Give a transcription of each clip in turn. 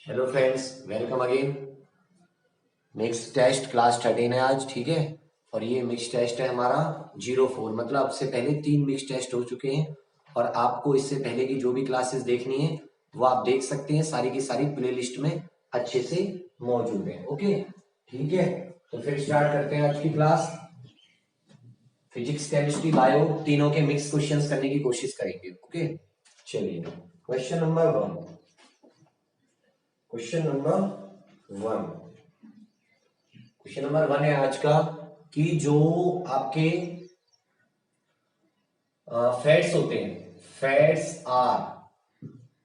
Hello friends, welcome again. Mix test class 13 है आज, ठीक है। और ये मिक्स टेस्ट है हमारा 04, मतलब आपसे पहले 3 मिक्स टेस्ट हो चुके हैं। और आपको इससे पहले की जो भी क्लासेस देखनी है वो आप देख सकते हैं, सारी की सारी प्ले लिस्ट में अच्छे से मौजूद है। ओके, ठीक है। तो फिर स्टार्ट करते हैं आज की क्लास। फिजिक्स, केमिस्ट्री, बायो तीनों के मिक्स क्वेश्चंस करने की कोशिश करेंगे। ओके, चलिए क्वेश्चन नंबर 1 क्वेश्चन नंबर 1 है आज का कि जो आपके फैट्स होते हैं, फैट्स आर,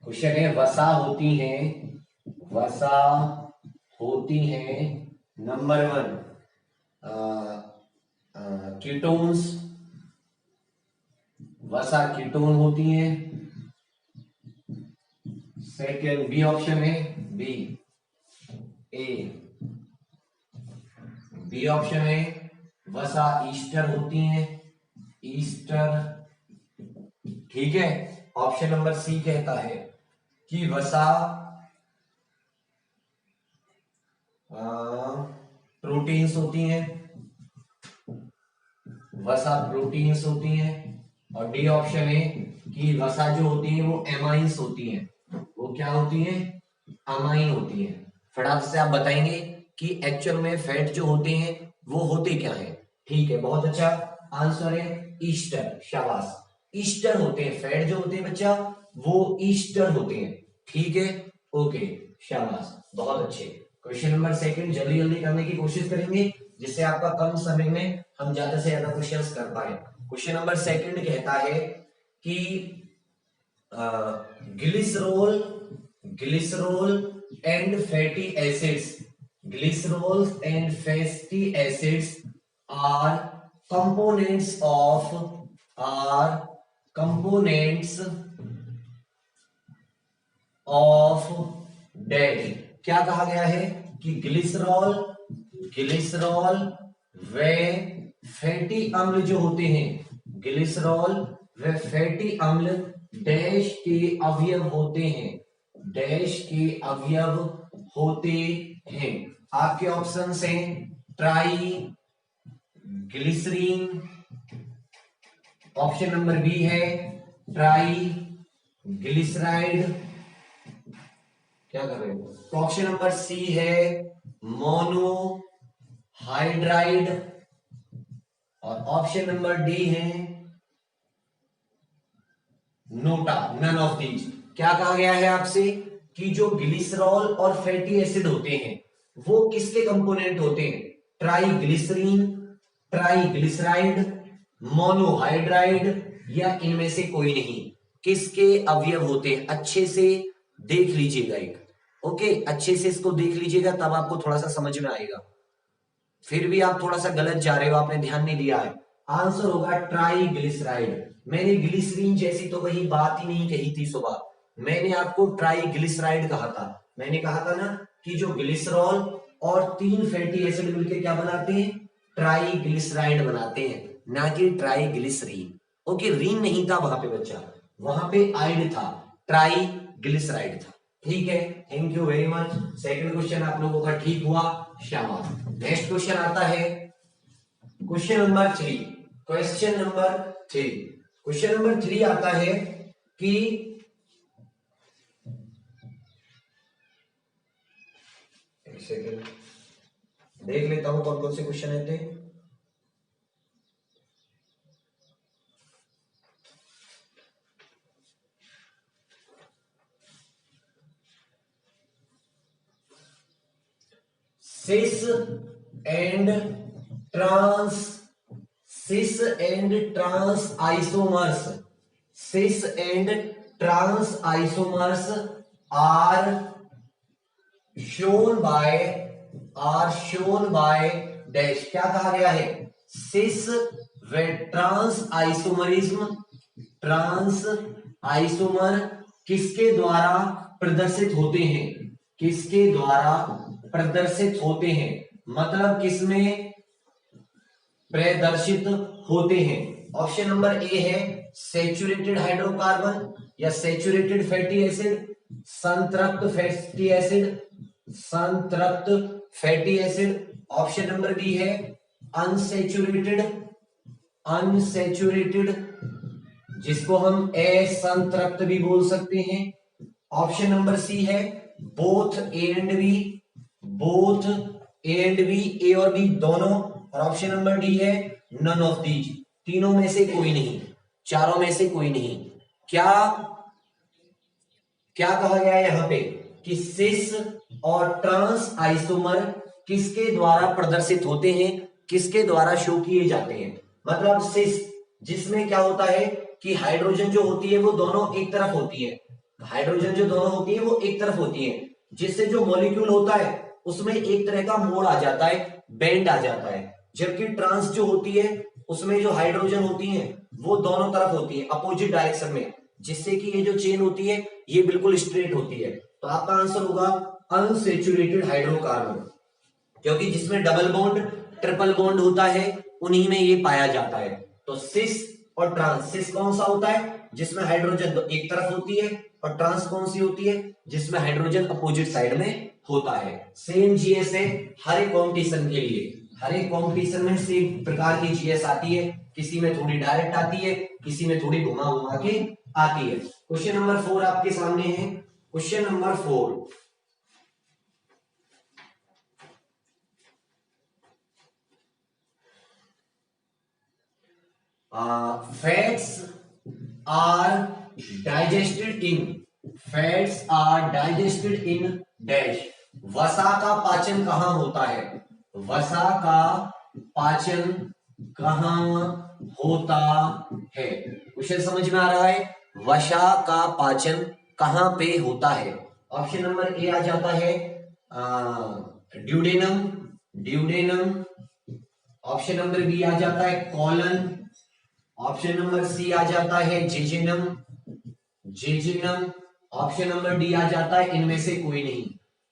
क्वेश्चन है वसा होती हैं नंबर 1 कीटोन्स, वसा कीटोन होती हैं। सेकेंड बी ऑप्शन है, बी ए बी ऑप्शन है वसा ईस्टर होती हैं, ईस्टर, ठीक है। ऑप्शन नंबर सी कहता है कि वसा प्रोटीन्स होती हैं, वसा प्रोटीन्स होती हैं। और डी ऑप्शन है कि वसा जो होती है वो एमाइंस होती हैं। वो क्या होती हैं? अमाइन होती हैं। फटाफट से आप बताएंगे कि एक्चुअल में फैट जो होते हैं वो होते क्या हैं। ठीक है, बहुत अच्छा आंसर है ईस्टर, शाबाश। ईस्टर होते हैं, फैट जो होते हैं बच्चा वो ईस्टर होते हैं, ठीक है। ओके, शाबाश, बहुत अच्छे। क्वेश्चन नंबर सेकंड जल्दी जल्दी करने की कोशिश करेंगे जिससे आपका कम समय में हम ज्यादा से ज्यादा क्वेश्चंस कर पाए। क्वेश्चन नंबर सेकंड कहता है कि glycerol glycerol and fatty acids, glycerol and fatty acids are components of are components of dash. क्या कहा गया है कि ग्लिसरॉल ग्लिसरॉल व फैटी अम्ल जो होते हैं, ग्लिसरॉल व फैटी अम्ल डैश के अवयव होते हैं, डैश के अवयव होते हैं। आपके ऑप्शन हैं triglycerine, option number B है ट्राई ग्लिसराइड, क्या कर रहे हो। तो ऑप्शन नंबर सी है मोनो हाइड्राइड, और ऑप्शन नंबर डी है नोटा, नन ऑफ दीज। क्या कहा गया है आपसे कि जो ग्लिसरॉल और फैटी एसिड होते हैं वो किसके कंपोनेंट होते हैं? ट्राईग्लिसरीन, ट्राईग्लिसराइड, मोनोहाइड्राइड, या इनमें से कोई नहीं। किसके अवयव होते हैं? अच्छे से देख लीजिएगा एक, ओके, अच्छे से इसको देख लीजिएगा तब आपको थोड़ा सा समझ में आएगा। फिर भी आप थोड़ा सा गलत जा रहे हो, आपने ध्यान नहीं दिया है। आंसर होगा ट्राईग्लिसराइड। मैंने ग्लिसरीन जैसी तो वही बात ही नहीं कही थी सुबह, मैंने आपको ट्राईग्लिसराइड कहा था। मैंने कहा था ना कि जो ग्लिसरॉल और 3 फैटी एसिड मिलकर क्या बनाते हैं? ट्राईग्लिसराइड बनाते हैं, ना कि ट्राईग्लिसरीन। ओके, रीन नहीं था वहां पे बच्चा, वहां पे आइड था, ट्राईग्लिसराइड था, ठीक है। Thank you very much. Second question आप लोगों का ठीक हुआ, शाबाश। नेक्स्ट क्वेश्चन आता है क्वेश्चन नंबर 3। क्वेश्चन नंबर 3 आता है कि एक सेकंड देख लेता हूं कौन कौन से क्वेश्चन आते हैं। Cis and trans cis and trans isomers, cis and trans isomers are shown by dash. क्या कहा गया है? सिस व ट्रांस आइसोमर किसके द्वारा प्रदर्शित होते हैं? किसके द्वारा प्रदर्शित होते हैं, मतलब किसमें प्रदर्शित होते हैं? ऑप्शन नंबर ए है सैचुरेटेड हाइड्रोकार्बन या सैचुरेटेड फैटी एसिड, संतृप्त फैटी एसिड, संतृप्त fatty acid. Option number B है अनसेचुरेटेड, अनसेचुरेटेड जिसको हम असंतृप्त भी बोल सकते हैं। ऑप्शन नंबर सी है both A and B, both A and B, A और बी दोनों। और ऑप्शन नंबर डी है नन ऑफ दीज, तीनों में से कोई नहीं, चारों में से कोई नहीं। क्या क्या कहा गया है यहां पे कि सिस और ट्रांस आइसोमर किसके द्वारा प्रदर्शित होते हैं, किसके द्वारा शो किए जाते हैं। मतलब सिस जिसमें क्या होता है कि हाइड्रोजन जो होती है वो दोनों एक तरफ होती है, हाइड्रोजन जो दोनों होती है वो एक तरफ होती है, जिससे जो मॉलिक्यूल होता है उसमें एक तरह का मोड़ आ जाता है, बेंड आ जाता है। जबकि ट्रांस जो होती है उसमें जो हाइड्रोजन होती है वो दोनों तरफ होती है, अपोजिट डायरेक्शन में, जिससे कि ये जो चेन होती है ये बिल्कुल स्ट्रेट होती है। तो आपका आंसर होगा अनसेचुरेटेड हाइड्रोकार्बन, क्योंकि जिसमें डबल बॉन्ड ट्रिपल बॉन्ड होता है उन्हीं में ये पाया जाता है। तो सिस और ट्रांस, सिस कौन सा होता है जिसमें हाइड्रोजन एक तरफ होती है, और ट्रांस कौन सी होती है जिसमें हाइड्रोजन अपोजिट साइड में होता है। सेम जीएस है हर एक कॉम्पिटिशन के लिए, हर एक कॉम्पिटिशन में सेम प्रकार की जीएस आती है, किसी में थोड़ी डायरेक्ट आती है, किसी में थोड़ी घुमा घुमा के आती है। क्वेश्चन नंबर 4 आपके सामने है। Question number 4, fats are digested in, fats are digested in dash. वसा का पाचन कहां होता है, वसा का पाचन कहां होता है। क्वेश्चन समझ में आ रहा है, वसा का पाचन कहां पे होता है। ऑप्शन नंबर ए आ जाता है duodenum, duodenum. Option number B आ जाता है कॉलन। ऑप्शन नंबर सी आ जाता है jejunum, jejunum. Option number D आ जाता है इनमें से कोई नहीं।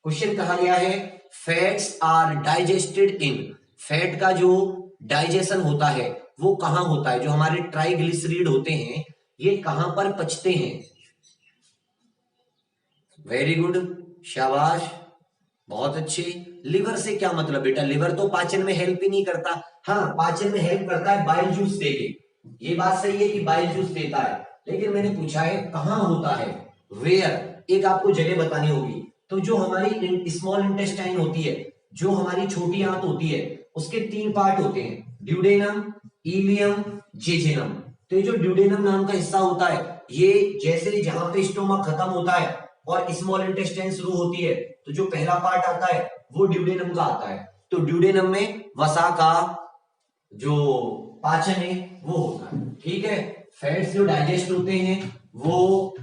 क्वेश्चन कहा गया है fats are digested in, fat का जो डाइजेशन होता है वो कहां होता है, जो हमारे ट्राइग्लिसरीड होते हैं ये कहां पर पचते हैं। वेरी गुड, शाबाश, बहुत अच्छे। लिवर से क्या मतलब बेटा, लिवर तो पाचन में हेल्प ही नहीं करता। हाँ, पाचन में हेल्प करता है बाइल जूस देके, ये बात सही है कि बाइल जूस देता है, लेकिन मैंने पूछा है कहां होता है, वेयर, एक आपको जगह बतानी होगी। तो जो हमारी स्मॉल इंटेस्टाइन होती है, जो हमारी छोटी आंत होती है, उसके 3 पार्ट होते हैं, ड्यूडेनम, इलियम, जेजिनम। तो ये जो ड्यूडेनम नाम का हिस्सा होता है, ये जैसे जहां पे स्टोमक खत्म होता है और स्मॉल इंटेस्टाइन शुरू होती है, तो जो पहला पार्ट आता है वो ड्यूडेनम का आता है। तो ड्यूडेनम में वसा का जो पाचन है वो होता है। ठीक है, फैट्स जो डाइजेस्ट होते हैं वो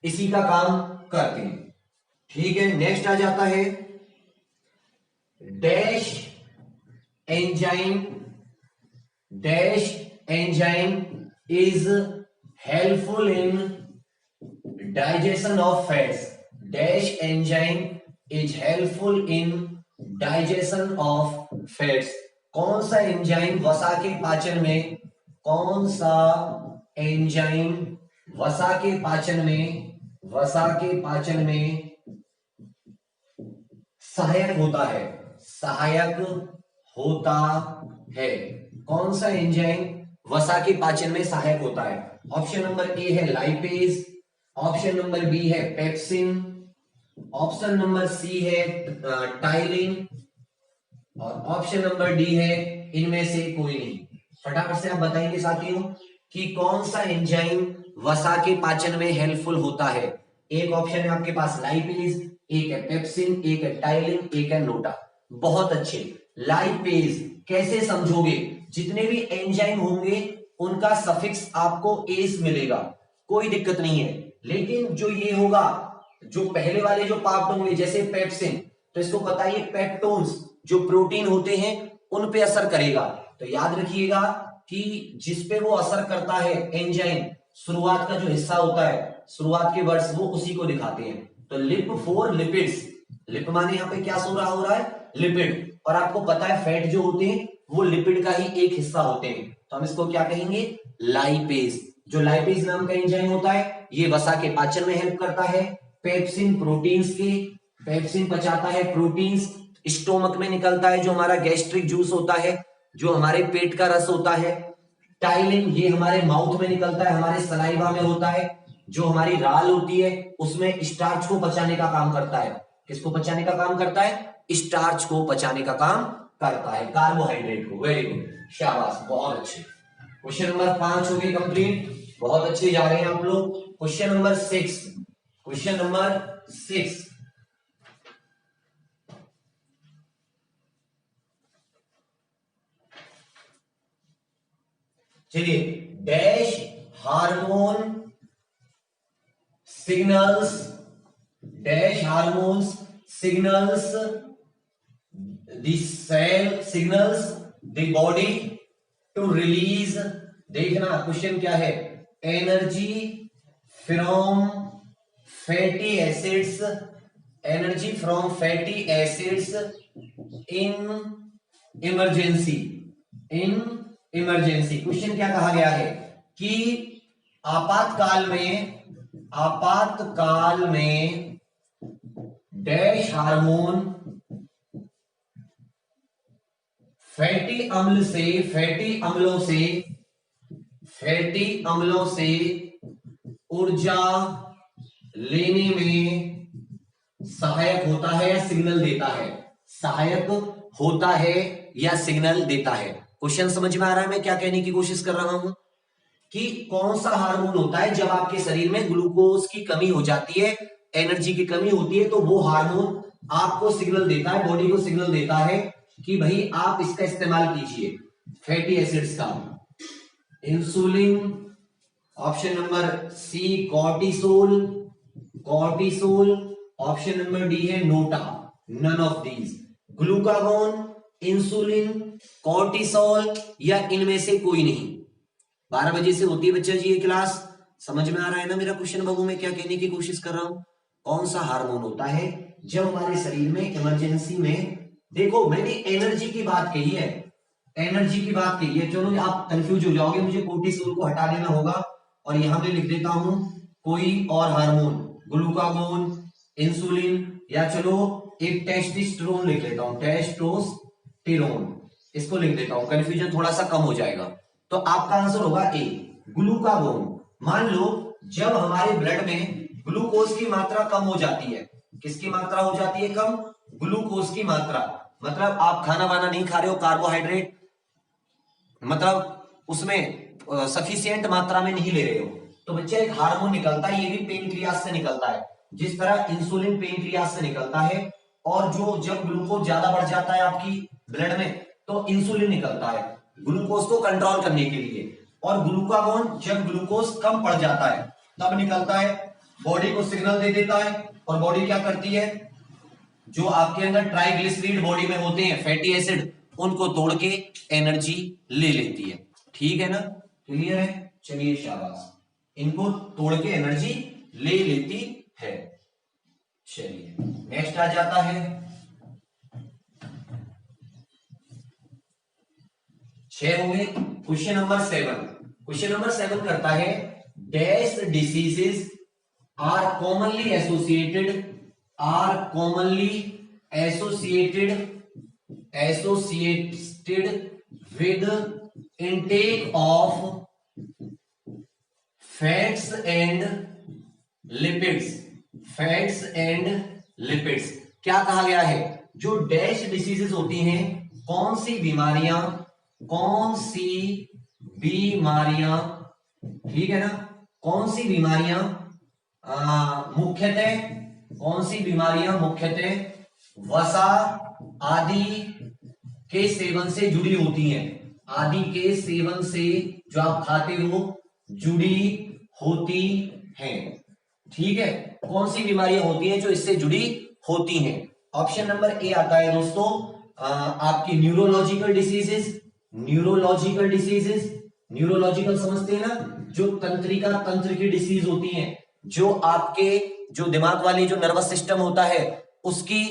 इसी का काम करते हैं। ठीक है, नेक्स्ट आ जाता है dash enzyme, dash enzyme is helpful in digestion of fats, dash enzyme is helpful in digestion of fats. कौन सा एंजाइम वसा के पाचन में, कौन सा एंजाइम वसा के पाचन में, वसा के पाचन में सहायक होता है, सहायक होता है। कौन सा एंजाइम वसा के पाचन में सहायक होता है। ऑप्शन नंबर ए है लाइपेज, ऑप्शन नंबर बी है पेप्सिन, ऑप्शन नंबर सी है टाइलिन, और ऑप्शन नंबर डी है इनमें से कोई नहीं। फटाफट से आप बताएंगे साथियों कि कौन सा एंजाइम वसा के पाचन में हेल्पफुल होता है। एक ऑप्शन है आपके पास लाइपेज, एक है पेप्सिन, एक है टाइलिन, एक है नोटा। बहुत अच्छे। लाइपेज कैसे समझोगे, जितने भी एंजाइम होंगे उनका सफिक्स आपको एस मिलेगा, कोई दिक्कत नहीं है। लेकिन जो ये होगा, जो पहले वाले जो पार्ट होंगे जैसे पेप्सिन, तो इसको पता है पेप्टोन्स जो प्रोटीन होते हैं उन पे असर करेगा। तो याद रखिएगा कि जिस पे वो असर करता है एंजाइम, शुरुआत का जो हिस्सा होता है, शुरुआत के वर्ड्स वो उसी को दिखाते हैं। तो लिप फॉर लिपिड्स, लिप माने यहाँ पे क्या हो रहा है लिपिड, और आपको पता है फैट जो होते हैं वो लिपिड का ही एक हिस्सा होते हैं, तो हम इसको क्या कहेंगे लाइपेज। जो लाइपेज नाम का एंजाइम होता है ये वसा के पाचन में हेल्प करता है। पेप्सिन प्रोटीन्स के, पेप्सिन पचाता है प्रोटीन्स, स्टोमक में निकलता है जो हमारा गैस्ट्रिक जूस होता है, जो हमारे पेट का रस होता है। टाइलिन ये हमारे माउथ में निकलता है, हमारे सलाइवा में होता है। जो हमारी राल होती है उसमें स्टार्च को पचाने का काम करता है। किसको पचाने का काम करता है? स्टार्च को पचाने का काम करता है, कार्बोहाइड्रेट को। वेरी गुड, शाबाश, बहुत अच्छे। क्वेश्चन नंबर 5 हो गए कंप्लीट, बहुत अच्छे जा रहे हैं आप लोग। क्वेश्चन नंबर 6, क्वेश्चन नंबर 6, चलिए। Dash hormone signals, dash hormones signals the cell signals the body to release, देखना क्वेश्चन क्या है, energy from fatty acids, energy from fatty acids in emergency, in emergency. Question क्या कहा गया है कि आपातकाल में, आपातकाल में डैश हार्मोन फैटी अम्ल से, फैटी अम्लों से, फैटी अम्लों से ऊर्जा लेने में सहायक होता है या सिग्नल देता है, सहायक होता है या सिग्नल देता है। क्वेश्चन समझ में आ रहा है मैं क्या कहने की कोशिश कर रहा हूं? कि कौन सा हार्मोन होता है जब आपके शरीर में ग्लूकोज की कमी हो जाती है, एनर्जी की कमी होती है, तो वो हार्मोन आपको सिग्नल देता है, बॉडी को सिग्नल देता है कि भाई आप इसका इस्तेमाल कीजिए, फैटी एसिड्स का। Insulin, option number C cortisol, cortisol, option number D है NOTA, none of these. Glucagon, insulin, cortisol या इनमें से कोई नहीं। 12 बजे से होती है बच्चा जी ये क्लास, समझ में आ रहा है ना मेरा क्वेश्चन बाबू मैं क्या कहने की कोशिश कर रहा हूं? कौन सा हार्मोन होता है जब हमारे शरीर में इमरजेंसी में, देखो मैंने एनर्जी की बात कही है, एनर्जी की बात कही है, चलो आप कंफ्यूज हो जाओगे, मुझे कोर्टिसोल को हटा देना होगा और यहां पे लिख देता हूं कोई और हार्मोन, ग्लूकागोन, इंसुलिन, या चलो एक टेस्टोस्टेरोन लिख लेता हूं, टेस्टोस्टेरोन, इसको लिख देता हूं, कंफ्यूजन थोड़ा सा कम हो जाएगा। तो आपका आंसर होगा ए, ग्लूकागोन। मान लो जब हमारे ब्लड में ग्लूकोज की मात्रा कम हो जाती है, किसकी मात्रा हो जाती है कम? ग्लूकोज की मात्रा, मतलब आप खाना वाना नहीं खा रहे हो, कार्बोहाइड्रेट मतलब उसमें सफिशिएंट मात्रा में नहीं ले रहे हो, तो बच्चे एक हार्मोन निकलता है, ये भी पेनक्रियास से निकलता है, जिस तरह इंसुलिन पेनक्रियास से निकलता है। और जो जब ग्लूकोज ज्यादा बढ़ जाता है आपकी ब्लड में तो इंसुलिन निकलता है ग्लूकोज को कंट्रोल करने के लिए, और ग्लूकागोन जब ग्लूकोज कम पड़ जाता है तब निकलता है, बॉडी को सिग्नल दे देता है, और बॉडी क्या करती है, जो आपके अंदर ट्राइग्लिसरीड बॉडी में होते हैं फैटी एसिड, उनको तोड़ के एनर्जी ले लेती है। ठीक है ना, क्लियर है? चलिए शाबाश, इनको तोड़ के एनर्जी ले लेती है। चलिए नेक्स्ट आ जाता है 6 हो गए। क्वेश्चन नंबर 7, क्वेश्चन नंबर 7 करता है dash diseases are commonly associated, are commonly associated with intake of fats and lipids, fats and lipids। क्या कहा गया है? जो डैश डिसीजेस होती हैं, कौन सी बीमारियां, कौन सी बीमारियां, ठीक है ना, कौन सी बीमारियां मुख्यतः, कौन सी बीमारियां मुख्यतः वसा आदि के सेवन से जुड़ी होती हैं, आदि के सेवन से जो आप खाते हो जुड़ी होती हैं। ठीक है, कौन सी बीमारियां होती हैं जो इससे जुड़ी होती हैं? ऑप्शन नंबर ए आता है दोस्तों आपकी neurological diseases, neurological diseases, neurological समझते हैं ना, जो तंत्रिका तंत्र की डिसीज होती हैं, जो आपके जो दिमाग वाली जो नर्वस सिस्टम होता है उसकी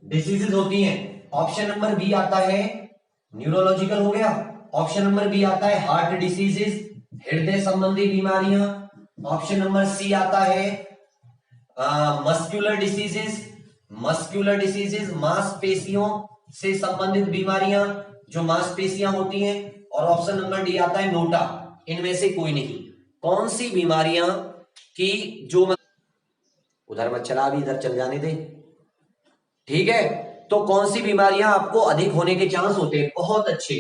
डिसीजेस होती हैं। ऑप्शन नंबर बी आता है न्यूरोलॉजिकल हो गया। ऑप्शन नंबर बी आता है हार्ट डिसीजेस, हृदय संबंधी बीमारियां। ऑप्शन नंबर सी आता है मस्कुलर डिसीजेस, मस्कुलर डिसीजेस मांसपेशियों से संबंधित बीमारियां, जो मांसपेशियां होती हैं। और ऑप्शन नंबर डी आता है नोटा, इनमें से कोई नहीं। कौन सी बीमारियां की जो उधर मत चला, अभी इधर चल जाने दे, ठीक है। तो कौन सी बीमारियां आपको अधिक होने के चांस होते हैं? बहुत अच्छे,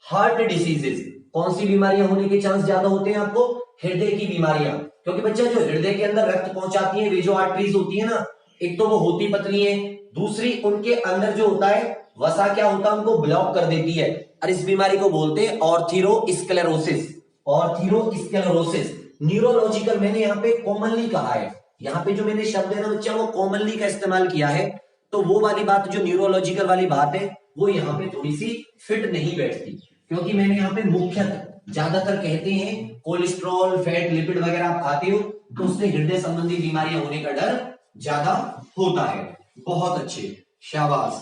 हार्ट डिसीजेस। कौन सी बीमारियां होने के चांस ज्यादा होते हैं आपको? हृदय की बीमारियां, क्योंकि बच्चा जो हृदय के अंदर रक्त पहुंचाती है वे जो आर्टरीज होती है ना, एक तो वो होती पतली है, दूसरी उनके अंदर जो होता है वसा क्या होता है उनको ब्लॉक कर देती है, और इस बीमारी को बोलते हैं ऑर्थीरोस्क्लेरोसिस। ऑर्थीरोस्क्लेरोसिस न्यूरोलॉजिकल, मैंने यहाँ पे कॉमनली कहा है, यहाँ पे जो मैंने शब्द है ना बच्चा वो कॉमनली का इस्तेमाल किया है, तो वो वाली बात जो न्यूरोलॉजिकल वाली बात है वो यहाँ पे थोड़ी सी फिट नहीं बैठती, क्योंकि मैंने यहाँ पे मुख्यतः ज्यादातर कहते हैं कोलेस्ट्रॉल, फैट, लिपिड वगैरह आप खाते हो तो उससे हृदय संबंधी बीमारियां होने का डर ज्यादा होता है। बहुत अच्छे, शाबाश।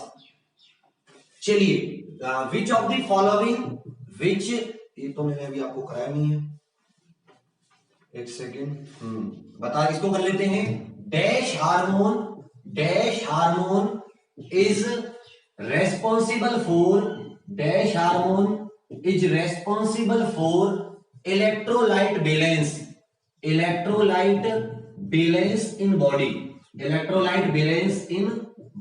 चलिए विच ऑफ द फॉलोइंग, विच, ये तो मैंने अभी आपको कराया नहीं है, एक सेकेंड, बता, इसको कर लेते हैं। Dash hormone is responsible for, dash hormone is responsible for electrolyte balance, electrolyte balance in body, electrolyte balance in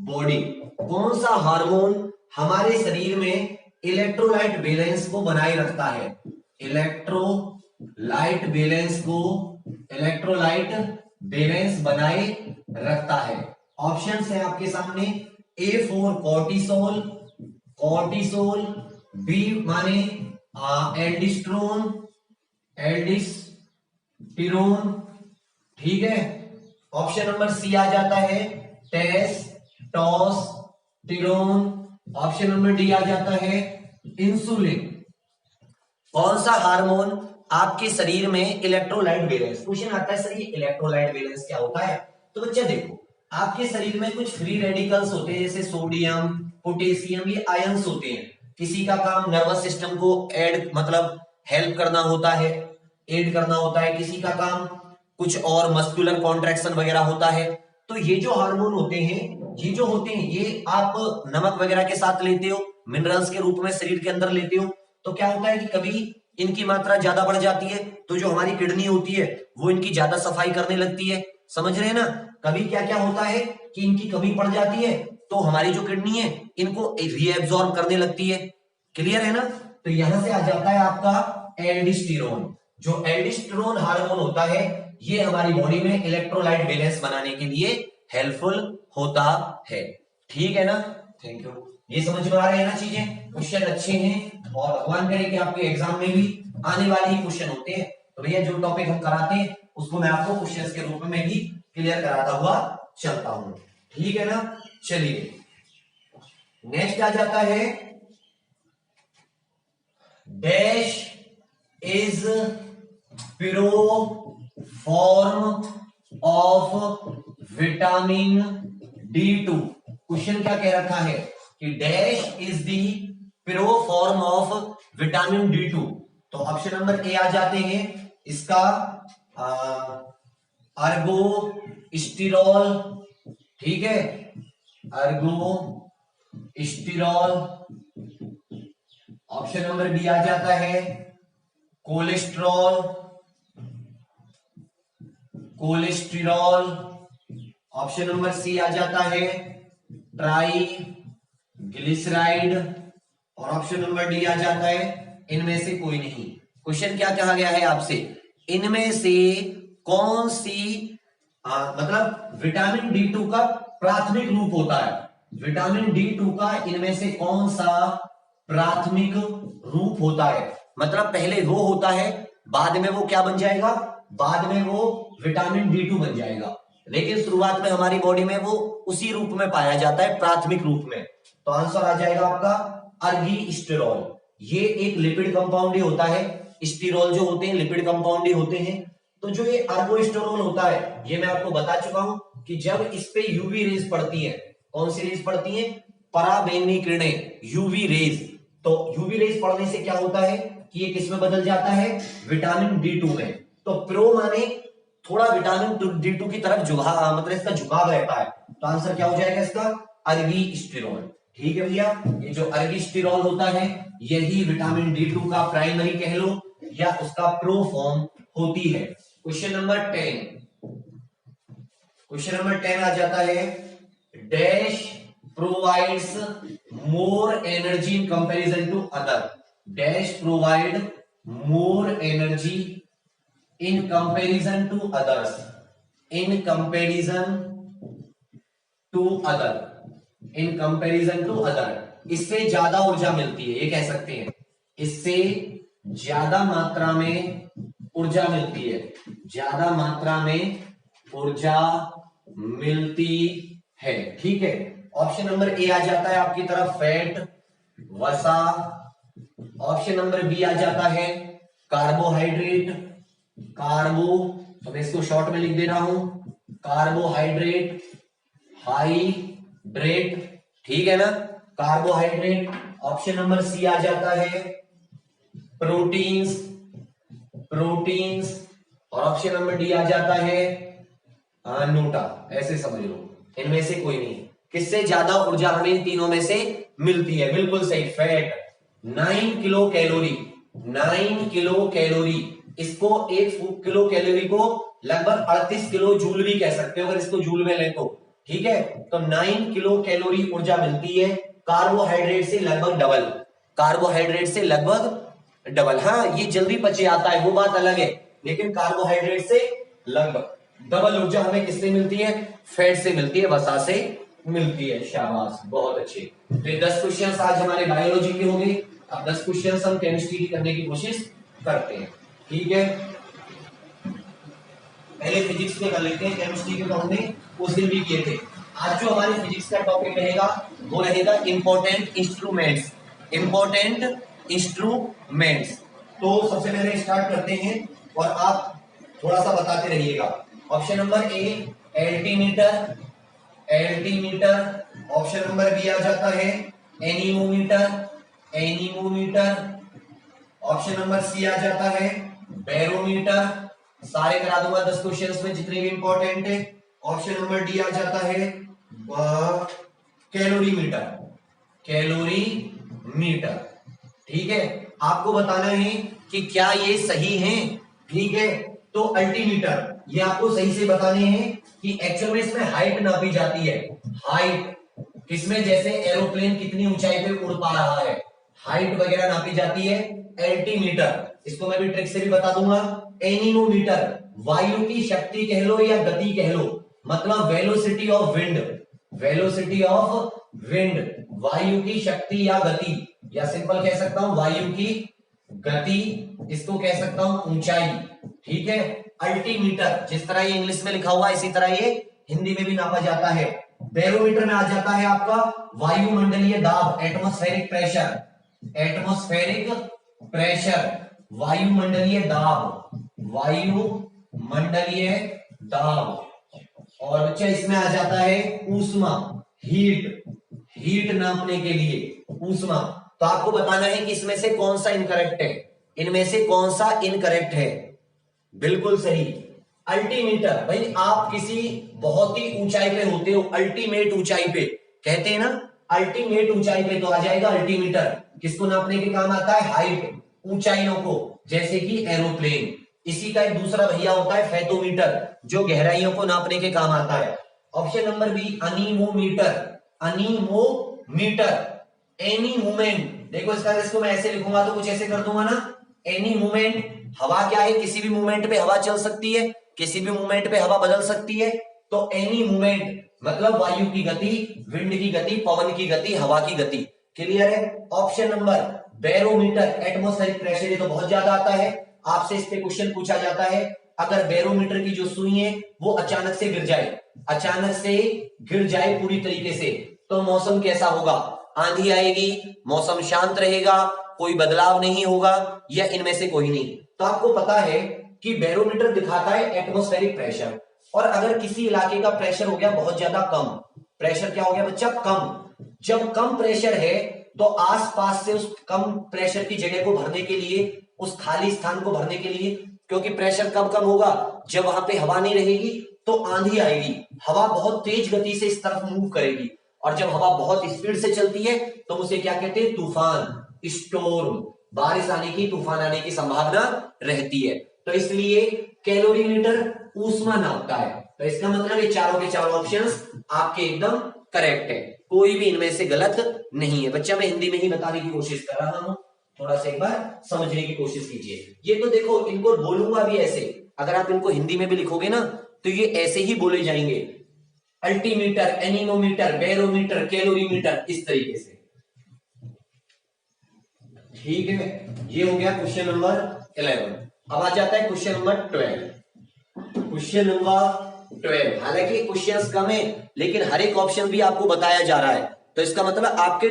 body. कौन सा हार्मोन हमारे शरीर में इलेक्ट्रोलाइट बैलेंस को बनाए रखता है? इलेक्ट्रोलाइट बैलेंस को, इलेक्ट्रोलाइट बैलेंस बनाए रखता है। ऑप्शंस है आपके सामने, A for cortisol, cortisol, B माने एल्डिस्ट्रोन, एल्डिस्टिरोन, ठीक है। ऑप्शन नंबर सी आ जाता है टेस्टोस्टेरोन, ऑप्शन नंबर डी आ जाता है इंसुलिन। कौन सा हार्मोन आपके शरीर में इलेक्ट्रोलाइट बैलेंस, क्वेश्चन आता है सर ये इलेक्ट्रोलाइट बैलेंस क्या होता है? तो बच्चा देखो, आपके शरीर में कुछ फ्री रेडिकल्स होते हैं जैसे सोडियम, पोटेशियम, ये आयंस होते हैं। किसी का काम नर्वस सिस्टम को ऐड मतलब हेल्प करना होता है, एड करना होता है, किसी का काम कुछ और मस्कुलर कॉन्ट्रैक्शन वगैरह होता है। तो ये जो हार्मोन होते हैं, ये जो होते हैं, ये आप नमक वगैरह के साथ लेते हो, मिनरल्स के रूप में शरीर के अंदर लेते हो, तो क्या होता है कि कभी इनकी मात्रा ज्यादा बढ़ जाती है तो जो हमारी किडनी होती है वो इनकी ज्यादा सफाई करने लगती है, समझ रहे हैं ना। कभी क्या क्या होता है कि इनकी कमी पड़ जाती है तो हमारी जो किडनी है इनको रीएब्सॉर्ब करने लगती है, क्लियर है ना। तो यहां से आ जाता है आपका एल्डिस्टेरोन। जो एल्डिस्टेरोन हार्मोन होता है ये हमारी बॉडी में इलेक्ट्रोलाइट बैलेंस बनाने के लिए हेल्पफुल होता है, ठीक है ना। थैंक यू, ये समझ में आ रहे हैं ना चीजें, क्वेश्चन अच्छे हैं और भगवान करे कि आपके एग्जाम में भी आने वाले ही क्वेश्चन होते हैं। तो भैया जो टॉपिक हम कराते हैं उसको मैं आपको क्वेश्चंस के रूप में भी क्लियर कराता हुआ चलता हूं, ठीक है ना। चलिए नेक्स्ट आ जाता है dash is furrow form of vitamin D2। Question क्या कह रखा है कि dash is the furrow form of vitamin D2। तो ऑप्शन नंबर ए आ जाते हैं इसका अर्गो स्टिरॉल, ठीक है, ergosterol. Option number B आ जाता है cholesterol, cholesterol. Option number C आ जाता है ट्राइग्लिसराइड और ऑप्शन नंबर डी आ जाता है इनमें से कोई नहीं। क्वेश्चन क्या कहा गया है आपसे, इनमें से कौन सी मतलब विटामिन D2 का प्राथमिक रूप होता है, विटामिन D2 का इनमें से कौन सा प्राथमिक रूप होता है, मतलब पहले वो होता है बाद में वो क्या बन जाएगा, बाद में वो विटामिन D2 बन जाएगा, लेकिन शुरुआत में हमारी बॉडी में वो उसी रूप में पाया जाता है प्राथमिक रूप में। तो आंसर आ जाएगा आपका अर्गिस्टेरॉल। ये एक लिपिड कंपाउंड ही होता है, स्टीरोल जो होते हैं लिपिड कंपाउंड ही होते हैं। तो जो ये अर्गोस्टेरॉल होता है ये मैं आपको बता चुका हूं कि जब इस पे यूवी रेज पड़ती है, कौन सी रेज पड़ती है, पराबैंगनी किरणें, यूवी रेज, तो यूवी रेज पड़ने से क्या होता है कि ये किस में बदल जाता है, विटामिन D2 में। तो प्रो माने थोड़ा विटामिन D2 की तरफ झुकाव, मतलब इसका झुकाव रहता है। तो आंसर क्या हो जाएगा इसका, अर्गिस्टिरोल। ठीक है भैया, ये जो अर्गिस्टिरोल होता है यही विटामिन D2 का प्राइमरी कह लो या उसका प्रो फॉर्म होती है। क्वेश्चन नंबर 10 आ जाता है, dash provides more energy in comparison to other, dash provide more energy in comparison to others, in comparison to other, in comparison to other, इससे ज्यादा ऊर्जा मिलती है, ये कह सकते हैं इससे ज्यादा मात्रा में ऊर्जा मिलती है, ज्यादा मात्रा में ऊर्जा मिलती है। ठीक है, ऑप्शन नंबर ए आ जाता है आपकी तरफ फैट, वसा। ऑप्शन नंबर बी आ जाता है कार्बोहाइड्रेट, कार्बो, तो मैं इसको शॉर्ट में लिख दे रहा हूं, कार्बोहाइड्रेट, हाइड्रेट। ठीक है ना, कार्बोहाइड्रेट। ऑप्शन नंबर सी आ जाता है प्रोटीन्स, प्रोटीन्स। और ऑप्शन नंबर डी आ जाता है नोटा, ऐसे समझ लो, इनमें से कोई नहीं। किससे ज्यादा ऊर्जा हमें इन तीनों में से मिलती है, बिल्कुल सही, fat. 9 kilo calorie, 9 kilo calorie, इसको 1 किलो कैलोरी को लगभग 38 किलो जूल भी कह सकते हो अगर इसको जूल में लें तो। ठीक है, तो 9 किलो कैलोरी ऊर्जा मिलती है कार्बोहाइड्रेट से लगभग डबल, कार्बोहाइड्रेट से लगभग डबल। हाँ, ये जल्दी पचे आता है वो बात अलग है, लेकिन कार्बोहाइड्रेट से लगभग डबल ऊर्जा हमें किससे मिलती है, फैट से मिलती है, वसा से मिलती है। शाबाश, बहुत अच्छे। तो ये 10 क्वेश्चंस आज हमारे बायोलॉजी के होंगे। अब 10 क्वेश्चंस हम केमिस्ट्री की करने की कोशिश करते हैं। ठीक है, पहले फिजिक्स में कर लेते हैं, केमिस्ट्री के तो हमने उस दिन भी किए थे। आज जो हमारे फिजिक्स का टॉपिक रहेगा वो रहेगा इंपॉर्टेंट इंस्ट्रूमेंट्स, इंपॉर्टेंट इंस्ट्रूमेंट्स। तो सबसे पहले स्टार्ट करते हैं और आप थोड़ा सा बताते रहिएगा। Option number A altimeter, altimeter. Option number B आ जाता है anemometer, anemometer. Option number C आ जाता है बैरोमीटर। सारे करा दूंगा 10 क्वेश्चंस में जितने भी इंपॉर्टेंट है। ऑप्शन नंबर डी आ जाता है कैलोरीमीटर, कैलोरीमीटर। ठीक है, आपको बताना है कि क्या ये सही है। ठीक है, तो अल्टीमीटर ये आपको सही से बताने हैं कि एक्चुअल में इसमें हाइट नापी जाती है, हाइट किसमें, जैसे एरोप्लेन कितनी ऊंचाई पे उड़ पा रहा है, हाइट वगैरह नापी जाती है एल्टीमीटर। इसको मैं भी ट्रिक से भी बता दूंगा। एनीमोमीटर वायु की शक्ति कह लो या गति कह लो, मतलब velocity of wind, velocity of wind, वायु की शक्ति या गति, या सिंपल कह सकता हूं वायु की गति, इसको कह सकता हूं ऊंचाई। ठीक है, अल्टीमीटर जिस तरह ये इंग्लिश में लिखा हुआ है इसी तरह ये हिंदी में भी नापा जाता है। बैरोमीटर में आ जाता है आपका वायुमंडलीय दाब, एटमॉस्फेरिक प्रेशर, एटमॉस्फेरिक प्रेशर, वायुमंडलीय दाब, वायुमंडलीय दाब। और बच्चा इसमें आ जाता है ऊष्मा, हीट, हीट नापने के लिए ऊष्मा। तो आपको बताना है कि इसमें से कौन सा इनकरेक्ट है, इनमें से कौन सा इनकरेक्ट है। बिल्कुल सही, अल्टीमीटर। भाई आप किसी बहुत ही ऊंचाई पे होते हो, अल्टीमेट ऊंचाई पे कहते हैं ना, अल्टीमेट ऊंचाई पे तो आ जाएगा अल्टीमीटर। किसको नापने के काम आता है, हाइट, ऊंचाइयों को, जैसे कि एरोप्लेन। इसी का एक दूसरा भैया होता है फेथोमीटर, जो गहराइयों को नापने के काम आता है। Option number B anemometer, anemometer, any movement. देखो इसको मैं ऐसे लिखूंगा तो कुछ ऐसे कर दूंगा ना, एनी मूवमेंट। हवा क्या है, किसी भी मूवमेंट पे हवा चल सकती है, किसी भी मूवमेंट पे हवा बदल सकती है। तो एनी मूवमेंट मतलब वायु की गति, विंड की गति, पवन की गति, हवा की गति। क्लियर है। Option number barometer, atmospheric pressure, ये तो बहुत ज्यादा आता है, आपसे इस पे क्वेश्चन पूछा जाता है। अगर बैरोमीटर की जो सुई है वो अचानक से गिर जाए, अचानक से गिर जाए पूरी तरीके से, तो मौसम कैसा होगा, आंधी आएगी, मौसम शांत रहेगा, कोई बदलाव नहीं होगा, या इनमें से कोई नहीं। तो आपको पता है कि बैरोमीटर दिखाता है एटमॉस्फेरिक प्रेशर, और अगर किसी इलाके का प्रेशर हो गया बहुत ज्यादा कम, प्रेशर क्या हो गया बच्चा, कम, जब कम प्रेशर है तो आसपास से उस कम प्रेशर की जगह को भरने के लिए, उस खाली स्थान को भरने के लिए, क्योंकि प्रेशर कब कम होगा, जब वहां पे हवा नहीं रहेगी तो आंधी आएगी, हवा बहुत तेज गति से इस तरफ मूव करेगी, और जब हवा बहुत स्पीड से चलती है तो उसे क्या कहते हैं, तूफान, स्टॉर्म, बारिश आने की, तूफान आने की संभावना रहती है। तो इसलिए कैलोरीमीटर ऊष्मा नापता है। तो इसका मतलब ये चारों के चारों ऑप्शंस आपके एकदम करेक्ट है, कोई भी इनमें से गलत नहीं है। बच्चा मैं हिंदी में ही बताने की कोशिश कर रहा हूं, थोड़ा सा एक बार समझने की कोशिश कीजिए। ये तो देखो, इनको बोलूंगा भी ऐसे, अगर आप इनको हिंदी में भी लिखोगे ना तो ये ऐसे ही बोले जाएंगे, अल्टीमीटर, एनीमोमीटर, बैरोमीटर, कैलोरीमीटर, इस तरीके से। ठीक है, ये हो गया क्वेश्चन नंबर 11। अब आ जाता है क्वेश्चन नंबर 12। क्वेश्चन नंबर 12, हालांकि क्वेश्चंस कम है लेकिन हर एक ऑप्शन भी आपको बताया जा रहा है, तो इसका मतलब आपके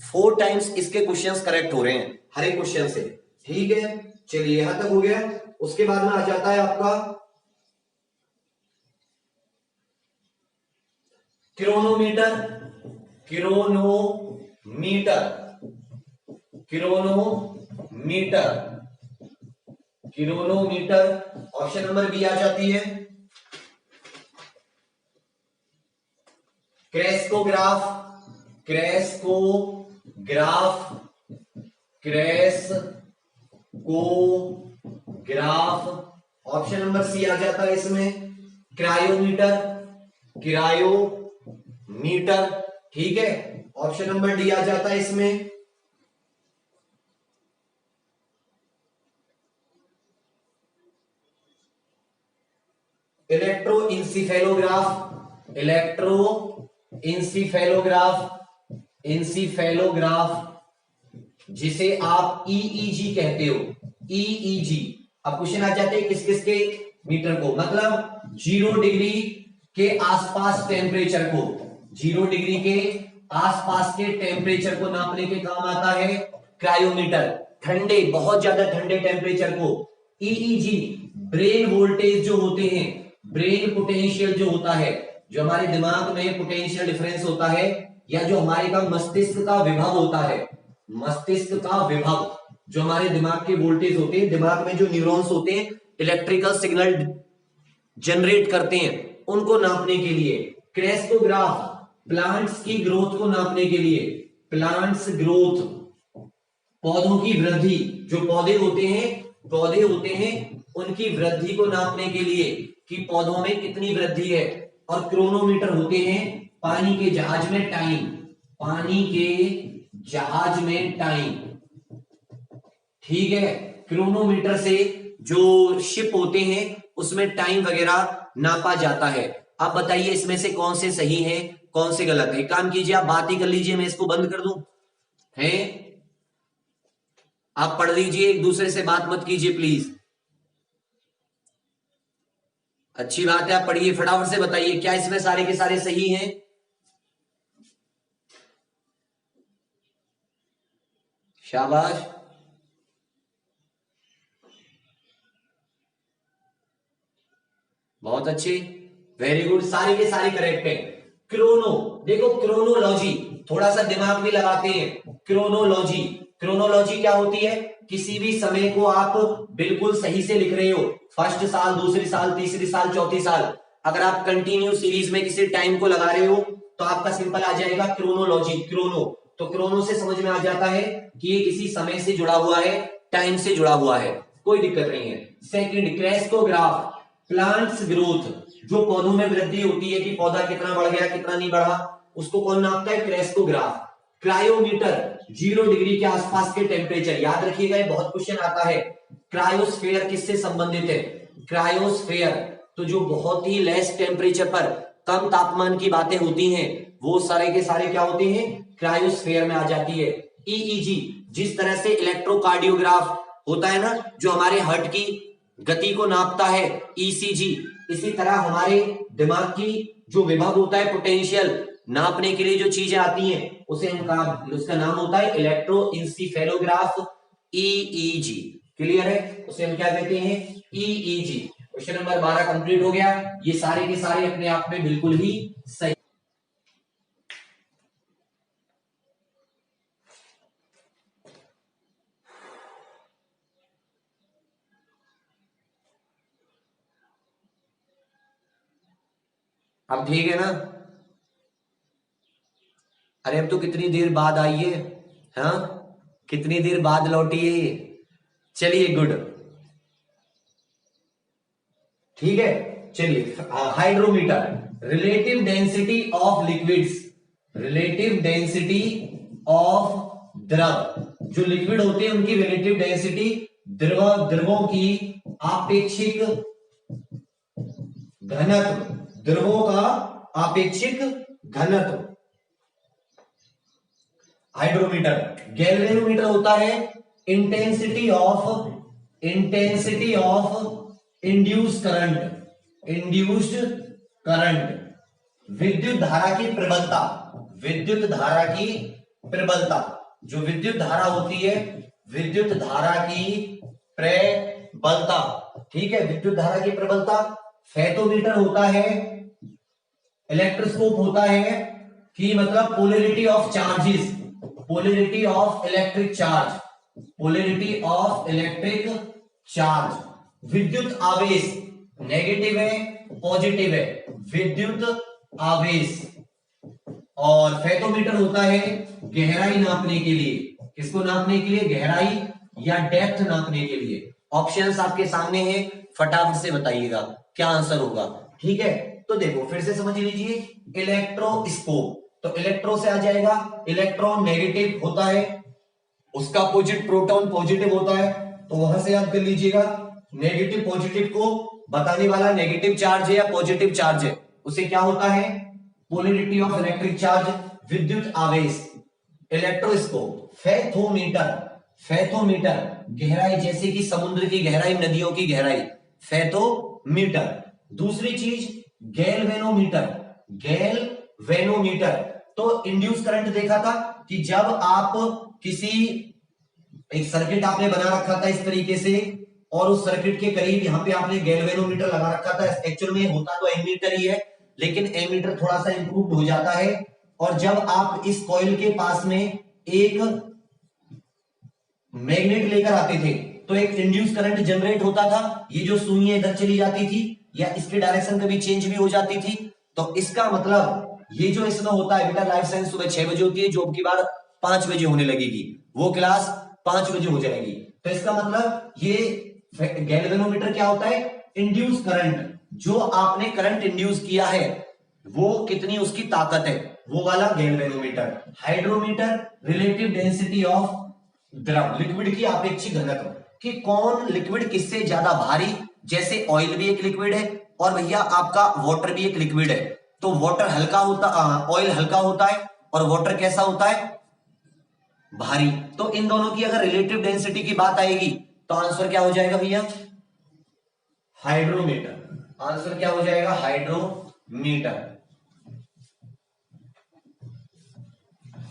4 टाइम्स इसके क्वेश्चंस करेक्ट हो रहे हैं हर एक क्वेश्चन से। ठीक है, चलिए यहां तक हो गया। उसके बाद में आ जाता है आपका chronometer. Chronometer, chronometer, chronometer, option number B आ जाती है। Crescograph, crescograph, crescograph, option number C आ जाता है इसमें। क्रायोमीटर, क्रायोमीटर, ठीक है, ऑप्शन नंबर डी आ जाता है इसमें। इलेक्ट्रोइंसिफेलोग्राफ, इंसिफेलोग्राफ, जिसे आप ईईजी कहते हो, ईईजी। अब क्वेश्चन आ जाते हैं किस किस के मीटर को, मतलब 0 डिग्री के आसपास टेम्परेचर को, 0 डिग्री के आसपास के टेम्परेचर को नापने के काम आता है क्रायोमीटर। ठंडे, बहुत ज्यादा ठंडे टेम्परेचर को ईईजी। ब्रेन वोल्टेज जो होते हैं, ब्रेन पोटेंशियल जो होता है, जो हमारे दिमाग में पोटेंशियल डिफरेंस होता है, या जो हमारे का मस्तिष्क का विभव होता है, मस्तिष्क का विभव, जो हमारे दिमाग के वोल्टेज होते हैं, दिमाग में जो न्यूरॉन्स होते हैं इलेक्ट्रिकल सिग्नल जनरेट करते हैं, उनको नापने के लिए। क्रेस्कोग्राफ, प्लांट्स की ग्रोथ को नापने के लिए, प्लांट्स ग्रोथ, पौधों की वृद्धि, जो पौधे होते हैं उनकी वृद्धि को नापने के लिए कि पौधों में कितनी वृद्धि है। और क्रोनोमीटर होते हैं पानी के जहाज में टाइम, पानी के जहाज में टाइम, ठीक है। क्रोनोमीटर से जो शिप होते हैं उसमें टाइम वगैरह नापा जाता है। आप बताइए इसमें से कौन से सही है, कौन से गलत है। काम कीजिए, आप बात ही कर लीजिए, मैं इसको बंद कर दूं, है? आप पढ़ लीजिए, एक दूसरे से बात मत कीजिए प्लीज। अच्छी बात है, आप पढ़िए, फटाफट से बताइए क्या इसमें सारे के सारे सही हैं। शाबाश, बहुत अच्छे, वेरी गुड, सारे के सारे करेक्ट है। क्रोनो, देखो क्रोनोलॉजी, थोड़ा सा दिमाग भी लगाते हैं। क्रोनोलॉजी, क्रोनोलॉजी क्या होती है? किसी भी समय को आप बिल्कुल सही से लिख रहे हो, फर्स्ट साल, दूसरी साल, तीसरी साल, चौथी साल, अगर आप कंटिन्यू सीरीज में किसी टाइम को लगा रहे हो तो आपका सिंपल आ जाएगा क्रोनोलॉजी, क्रोनो। तो क्रोनो से समझ में आ जाता है कि ये किसी समय से जुड़ा हुआ है, टाइम से जुड़ा हुआ है, कोई दिक्कत नहीं है। सेकंड, क्रेस्कोग्राफ, प्लांट्स ग्रोथ, जो पौधों में वृद्धि होती है कि पौधा कितना बढ़ गया, कितना नहीं बढ़ा, उसको कौन नापता है? क्रेस्कोग्राफ। क्रायोमीटर, 0 डिग्री के आसपास के टेम्परेचर, याद रखिएगा ये बहुत क्वेश्चन आता है। क्रायोस्फेयर किससे संबंधित है? क्रायोस्फेयर, तो जो बहुत ही लेस टेम्परेचर पर, कम तापमान की बातें होती हैं, वो सारे के सारे क्या होते हैं? क्रायोस्फेयर में आ जाती है। ईईजी, जिस तरह से इलेक्ट्रोकार्डियोग्राफ होता है ना, जो हमारे हार्ट की गति को नापता है, ईसीजी, इसी तरह हमारे दिमाग की जो विभव होता है, पोटेंशियल नापने के लिए जो चीजें आती हैं, उसे उसका नाम होता है इलेक्ट्रोइंसिफेलोग्राफ, ईईजी। क्लियर है? उसे हम क्या कहते हैं? ईईजी। क्वेश्चन नंबर 12 कंप्लीट हो गया। ये सारे के सारे अपने आप में बिल्कुल ही सही। अब ठीक है ना? अरे अब तो कितनी देर बाद आई है, हाँ कितनी देर बाद लौटी है ये। चलिए गुड, ठीक है। चलिए hydrometer, relative density of liquids, relative density of द्रव, जो लिक्विड होते हैं उनकी रिलेटिव डेंसिटी, द्रवों की आपेक्षिक घनत्व, द्रवों का आपेक्षिक घनत्व। हाइड्रोमीटर, गैल्वेनोमीटर होता है intensity of induced current, induced current, विद्युत धारा की प्रबलता, विद्युत धारा की प्रबलता, जो विद्युत धारा होती है, विद्युत धारा की प्रबलता, ठीक है, विद्युत धारा की प्रबलता। फेटोमीटर होता है, इलेक्ट्रोस्कोप होता है कि मतलब polarity of charges, polarity of electric charge, polarity of electric charge, विद्युत आवेश, नेगेटिव है पॉजिटिव है, विद्युत आवेश। और फेटोमीटर होता है गहराई नापने के लिए, किसको नापने के लिए? गहराई या डेप्थ नापने के लिए। ऑप्शंस आपके सामने हैं, फटाफट से बताइएगा क्या आंसर होगा, ठीक है। तो देखो फिर से समझ लीजिए, इलेक्ट्रोस्कोप, तो इलेक्ट्रो से आ जाएगा, इलेक्ट्रॉन नेगेटिव होता है, उसका अपोजिट प्रोटॉन पॉजिटिव होता है, तो वहां से याद कर लीजिएगा, नेगेटिव पॉजिटिव को बताने वाला नेगेटिव चार्ज है या पॉजिटिव चार्ज है, उसे क्या होता है? पोलैरिटी ऑफ इलेक्ट्रिक चार्ज, विद्युत आवेश। इलेक्ट्रोस्कोप, फेथोमीटर, फेथोमीटर गहराई, जैसे कि समुद्र की गहराई, नदियों की गहराई, फेथोमीटर। दूसरी चीज गैल्वेनोमीटर, गैल्वेनोमीटर, तो इंड्यूस करंट देखा था कि जब आप किसी एक सर्किट आपने बना रखा था इस तरीके से, और उस सर्किट के करीब यहां पे आपने गैल्वेनोमीटर लगा रखा था, एक्चुअल में होता तो एमीटर ही है, लेकिन एमीटर थोड़ा सा इंप्रूव्ड हो जाता है। और जब आप इस कॉइल के पास में एक मैग्नेट लेकर आते थे तो एक इंड्यूस करंट जनरेट होता था, ये जो सुइयां इधर चली जाती थी या इसकी डायरेक्शन कभी चेंज भी हो जाती थी। तो इसका मतलब ये जो इसमें होता है बेटा, लाइफ साइंस सुबह 6 बजे होती है, जो अब की बार 5 बजे होने लगेगी, वो क्लास 5 बजे हो जाएगी। तो इसका मतलब ये गैल्वेनोमीटर क्या होता है? इंड्यूस करंट, जो आपने करंट इंड्यूस किया है वो कितनी उसकी ताकत है, वो वाला galvanometer. Hydrometer, relative density of द्रव, लिक्विड की आपेक्षिक घनत्व, कि कौन लिक्विड किससे ज्यादा भारी, जैसे ऑयल भी एक लिक्विड है और भैया आपका वाटर भी एक लिक्विड है, तो वाटर हल्का होता, ऑयल हल्का होता है और वाटर कैसा होता है? भारी। तो इन दोनों की अगर रिलेटिव डेंसिटी की बात आएगी तो आंसर क्या हो जाएगा भैया? हाइड्रोमीटर। आंसर क्या हो जाएगा? Hydrometer,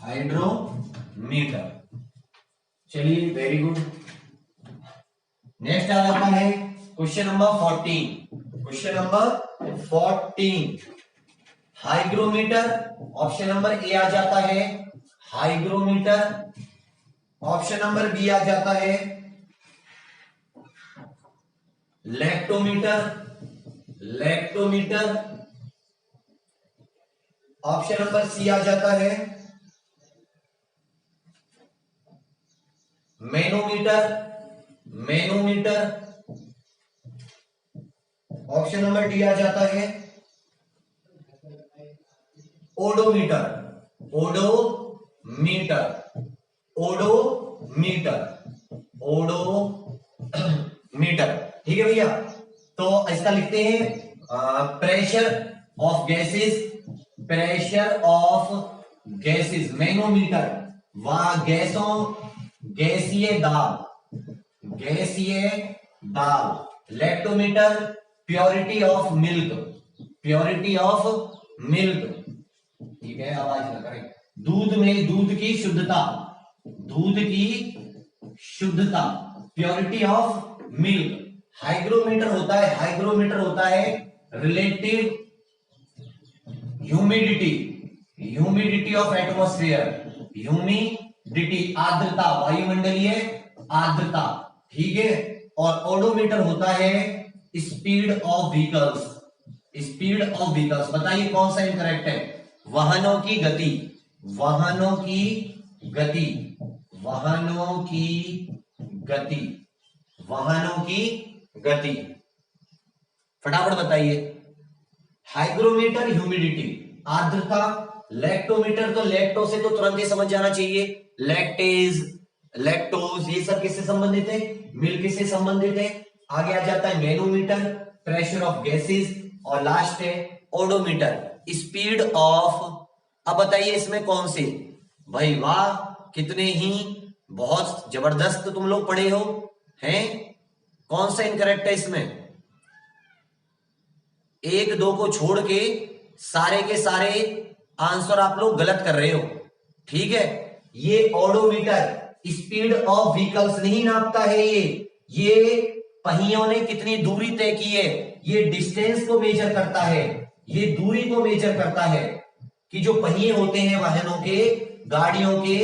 hydrometer. चलिए वेरी गुड। नेक्स्ट आ जाता है question number 14, question number 14, hygrometer. Option number A आ जाता है हाइग्रोमीटर, ऑप्शन नंबर बी आ जाता है lactometer, lactometer, option number C आ जाता है manometer, manometer, option number D आ जाता है ओडोमीटर, ओडोमीटर, ओडोमीटर, ओडोमीटर। ठीक है भैया, तो इसका लिखते हैं pressure of gases, pressure of gases, manometer वहां गैसों, गैसीय दाब, गैसीय दाब। Lactometer purity of milk, purity of milk, ठीक है आवाज ना करें, दूध में दूध की शुद्धता, दूध की शुद्धता, प्योरिटी ऑफ मिल्क। हाइग्रोमीटर होता है, हाइग्रोमीटर होता है relative humidity, humidity of atmosphere, humidity आर्द्रता, वायुमंडलीय आर्द्रता, ठीक है। और ओडोमीटर होता है speed of vehicles, speed of vehicles, बताइए कौन सा इनकरेक्ट है? वाहनों की गति, वाहनों की गति, वाहनों की गति, वाहनों की गति, फटाफट बताइए। हाइग्रोमीटर ह्यूमिडिटी, आर्द्रता। लैक्टोमीटर, तो लैक्टो से तो तुरंत ही समझ जाना चाहिए, लैक्टेज, लैक्टोज, ये सब किससे संबंधित है? मिल्क से संबंधित है। आगे आ जाता है मैनोमीटर, प्रेशर ऑफ गैसेस, और लास्ट है ओडोमीटर, स्पीड ऑफ। अब बताइए इसमें कौन से? भाई वाह, कितने ही बहुत जबरदस्त तुम लोग पढ़े हो हैं। कौन सा इनकरेक्ट है इसमें? एक दो को छोड़ के सारे के सारे आंसर आप लोग गलत कर रहे हो, ठीक है। ये ओडोमीटर स्पीड ऑफ व्हीकल्स नहीं नापता है, ये पहियों ने कितनी दूरी तय की है, ये डिस्टेंस को मेजर करता है, ये दूरी को मेजर करता है कि जो पहिए होते हैं वाहनों के, गाड़ियों के,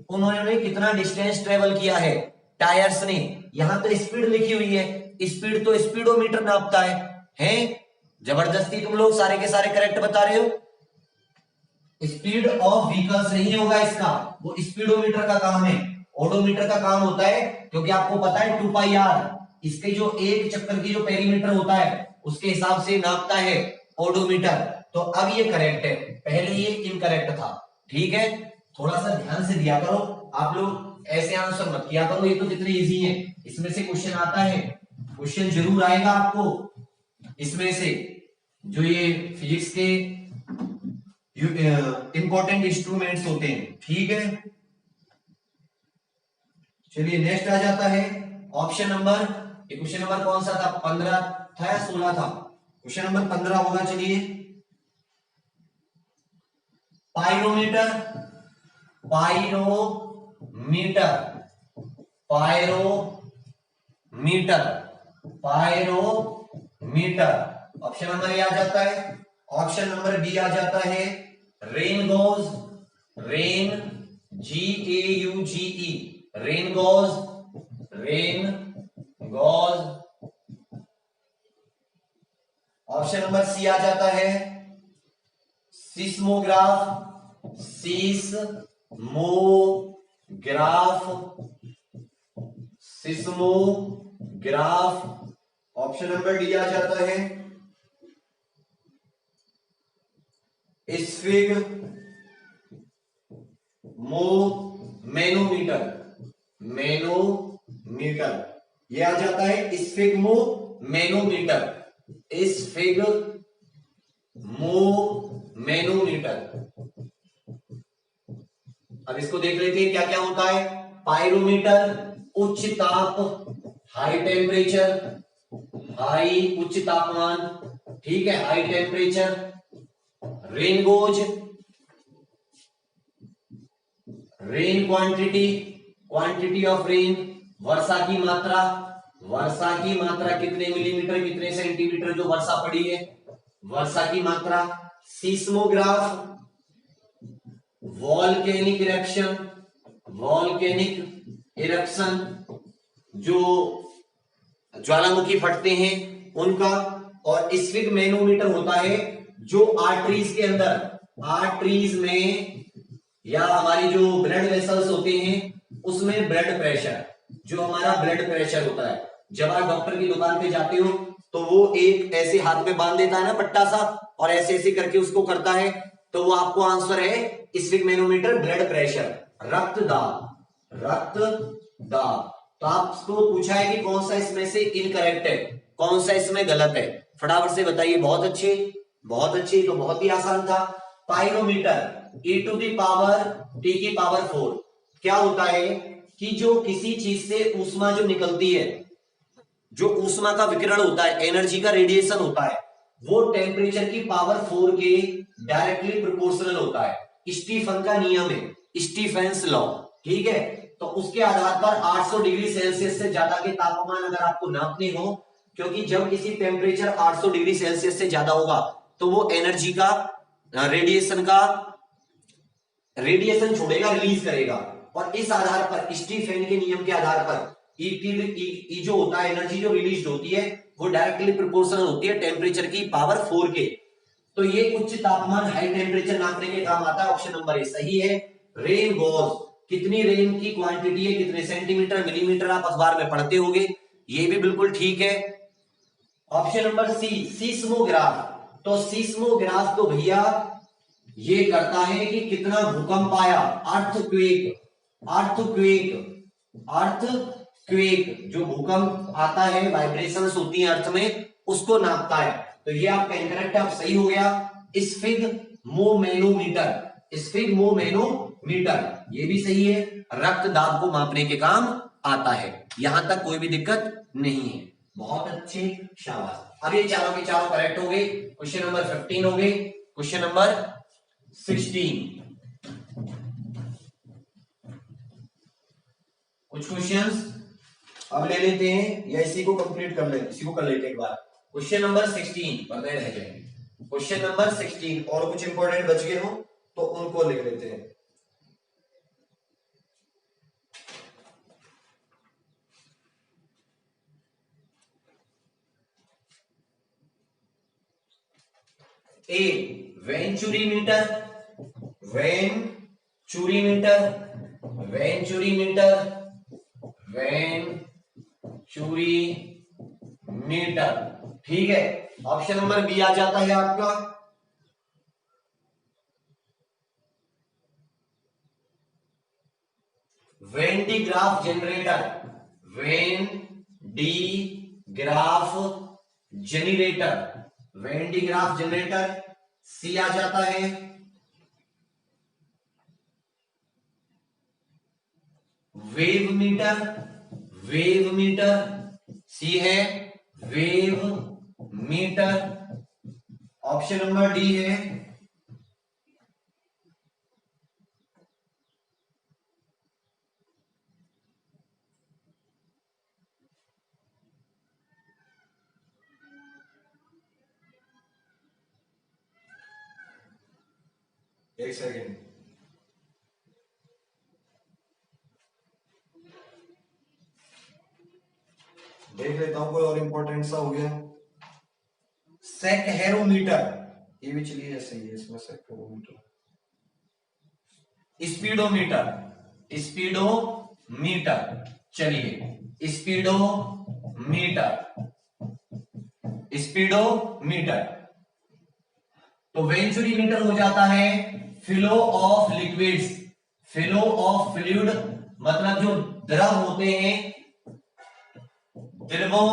उन्होंने कितना डिस्टेंस ट्रेवल किया है टायर्स ने। यहां तो स्पीड लिखी हुई है, स्पीड तो स्पीडोमीटर नापता है? जबरदस्ती तुम लोग सारे के सारे करेक्ट बता रहे हो। स्पीड ऑफ व्हीकल्स नहीं होगा इसका, वो स्पीडोमीटर का काम है। ओडोमीटर का काम होता है, क्योंकि आपको पता है 2πr, इसके जो एक चक्कर की जो पेरीमीटर होता है उसके हिसाब से नापता है ओडोमीटर। तो अब ये करेक्ट है, पहले ये इनकरेक्ट था, ठीक है। थोड़ा सा ध्यान से दिया करो आप लोग, ऐसे आंसर मत किया करो, ये तो कितने इजी है, इसमें से क्वेश्चन आता है, क्वेश्चन जरूर आएगा आपको इसमें से, जो ये फिजिक्स के इंपॉर्टेंट इंस्ट्रूमेंट्स होते हैं, ठीक है। चलिए नेक्स्ट आ जाता है ऑप्शन नंबर, क्वेश्चन नंबर कौन सा था? 15 था या 16 था? क्वेश्चन नंबर 15 होगा। चलिए, pyrometer, pyrometer, pyrometer, pyrometer, option number A आ जाता है। ऑप्शन नंबर बी आ जाता है rain gauge, rain GAUGE, rain gauge, rain gauge. Option number C आ जाता है seismograph, seismograph, seismograph. Option number D आ जाता है मैनोमीटर, मैनोमीटर, ये आ जाता है स्फिग्मोमैनोमीटर, स्फिग्मोमैनोमीटर। अब इसको देख लेते हैं क्या क्या होता है। पायरोमीटर, उच्च ताप, हाई टेम्परेचर, हाई उच्च तापमान, ठीक है, high temperature. Rain gauge, rain quantity, quantity of rain, वर्षा की मात्रा, वर्षा की मात्रा कितने मिलीमीटर कितने सेंटीमीटर जो वर्षा पड़ी है, वर्षा की मात्रा। Seismograph, volcanic erection, volcanic erection, जो ज्वालामुखी फटते हैं उनका। और स्फिग्मैनोमीटर होता है जो आर्टरीज के अंदर, आर्टरीज में या हमारी जो ब्लड वेसल्स होते हैं उसमें ब्लड प्रेशर, जो हमारा ब्लड प्रेशर होता है, जब आप डॉक्टर की दुकान पे जाते हो तो वो एक ऐसे हाथ में बांध देता है ना पट्टा सा, और ऐसे ऐसे करके उसको करता है, तो वो आपको आंसर है स्फिग्मैनोमीटर, ब्लड प्रेशर, रक्तदाब, रक्तदाब। तो आपको पूछा है कि कौन सा इसमें से इनकरेक्ट है, कौन सा इसमें गलत है, फटाफट से बताइए। बहुत अच्छे, बहुत अच्छे, तो बहुत ही आसान था। पायरोमीटर, e⁴ क्या होता है कि जो किसी चीज से ऊष्मा जो निकलती है, जो ऊष्मा का विकिरण होता है, एनर्जी का रेडिएशन होता है, वो टेम्परेचर की पावर 4 के डायरेक्टली प्रोपोर्शनल होता है। स्टीफन का नियम है, स्टीफेंस लॉ, ठीक है। तो उसके आधार पर 800 डिग्री सेल्सियस से ज्यादा के तापमान अगर आपको नापने हो, क्योंकि जब किसी टेम्परेचर 800 डिग्री सेल्सियस से ज्यादा होगा तो वो एनर्जी का रेडिएशन छोड़ेगा, रिलीज करेगा, और इस आधार पर, स्टीफेन के नियम के आधार पर, ई जो होता है, एनर्जी जो रिलीज होती है वो डायरेक्टली प्रोपोर्शनल होती है टेम्परेचर की पावर 4 के। तो ये उच्च तापमान हाई टेम्परेचर नापने के काम आता है। ऑप्शन नंबर ए सही है। रेन गॉज, कितनी रेन की क्वांटिटी है, कितने सेंटीमीटर मिलीमीटर, आप अखबार में पढ़ते होंगे, ये भी बिल्कुल ठीक है। ऑप्शन नंबर सी सीस्मोग्राफ, तो सीस्मोग्राफ तो भैया ये करता है कि कितना भूकंप आया, अर्थक्वेक, अर्थक्वेक, अर्थक्वेक जो भूकंप आता है, वाइब्रेशंस होती हैं अर्थ में, उसको नापता है। तो ये आपका इनकरेक्ट है, आप सही हो गया। स्फिग्मोमेनोमीटर, स्फिग्मोमेनोमीटर ये भी सही है, रक्त दाब को मापने के काम आता है। यहां तक कोई भी दिक्कत नहीं है, बहुत अच्छे, शाबाश। अब ये चारों के चारों करेक्ट हो गए। क्वेश्चन नंबर 15 हो गए। क्वेश्चन नंबर 16, कुछ क्वेश्चंस अब ले लेते हैं या इसी को कंप्लीट कर लेते, इसी को कर लेते हैं एक बार। क्वेश्चन नंबर 16 वरना रह जाएंगे। क्वेश्चन नंबर 16 और कुछ इंपॉर्टेंट बच गए हो तो उनको लिख लेते हैं। A venturimeter, venturimeter, venturimeter, venturimeter, ठीक है। ऑप्शन नंबर बी आ जाता है आपका Van de Graaff generator, Van de Graaff generator, Van de Graaff generator, C आ जाता है। Wave meter, wave meter, C है wave meter. Option number D है एक सेकेंड, देख लेता हूं कोई और इंपॉर्टेंट सा हो गया। सेकहेरोमीटर, ये भी चलिए ऐसे ही है, इसमें सेकहेरोमीटर। स्पीडोमीटर, स्पीडोमीटर, चलिए स्पीडोमीटर, स्पीडोमीटर। तो वेंचुरीमीटर हो जाता है flow of liquids, flow of fluid मतलब जो द्रव होते हैं, द्रवों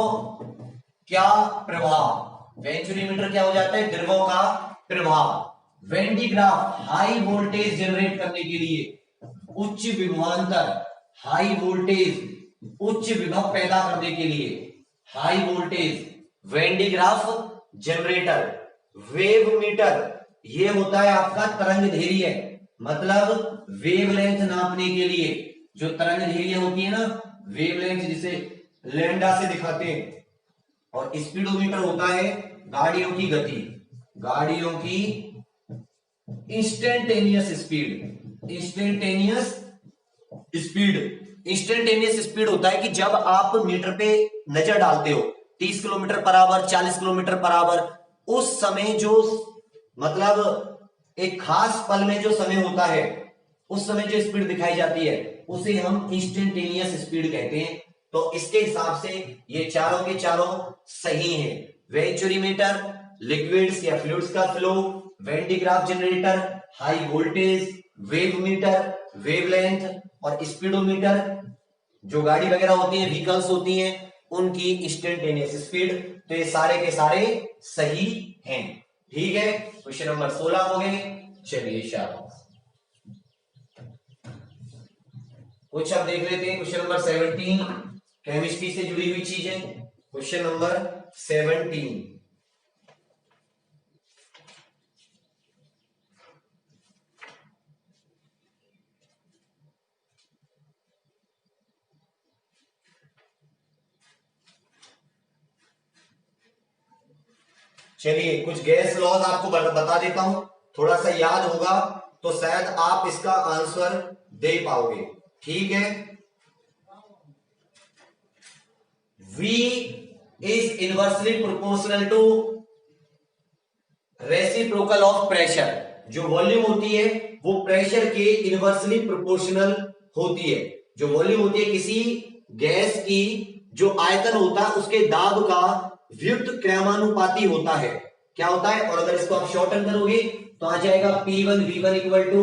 क्या प्रभाव, वेंचुरीमीटर क्या हो जाता है, द्रवों का प्रभाव। वेंडीग्राफ हाई वोल्टेज जनरेट करने के लिए, उच्च विभवांतर, हाई वोल्टेज उच्च विभव पैदा करने के लिए, high voltage Van de Graaff generator. Wave meter ये होता है आपका तरंग धैर्य, मतलब वेवलेंथ नापने के लिए, जो तरंग धैर्य होती है ना, वेवलेंथ जिसे लैम्डा से दिखाते हैं। और स्पीडोमीटर होता है गाड़ियों की गति, गाड़ियों की instantaneous speed, instantaneous speed, instantaneous speed होता है कि जब आप मीटर पे नजर डालते हो 30 kilometre per hour, 40 kilometre per hour, उस समय जो मतलब एक खास पल में जो समय होता है, उस समय जो स्पीड दिखाई जाती है उसे हम इंस्टेंटेनियस स्पीड कहते हैं। तो इसके हिसाब से ये चारों के चारों सही हैं। वेंचुरीमीटर लिक्विड्स या फ्लूइड्स का flow, Van de Graaff generator high voltage, wave meter wavelength, और स्पीडोमीटर जो गाड़ी वगैरह होती है, व्हीकल्स होती हैं, उनकी इंस्टेंटेनियस स्पीड। तो ये सारे के सारे सही हैं, ठीक है। क्वेश्चन नंबर 16 हो गए। चलिए शाबाश, कुछ अब देख लेते हैं। क्वेश्चन नंबर 17 केमिस्ट्री से जुड़ी हुई चीज है। क्वेश्चन नंबर 17, चलिए कुछ गैस लॉज आपको बता देता हूं, थोड़ा सा याद होगा तो शायद आप इसका आंसर दे पाओगे, ठीक है। V is inversely proportional to reciprocal of pressure. जो वॉल्यूम होती है वो प्रेशर के इनवर्सली प्रोपोर्शनल होती है। जो वॉल्यूम होती है किसी गैस की, जो आयतन होता है उसके दाब का व्युत्क्रमानुपाती होता है। क्या होता है? और अगर इसको आप शॉर्टन करोगे तो आ जाएगा P1V1 इक्वल टू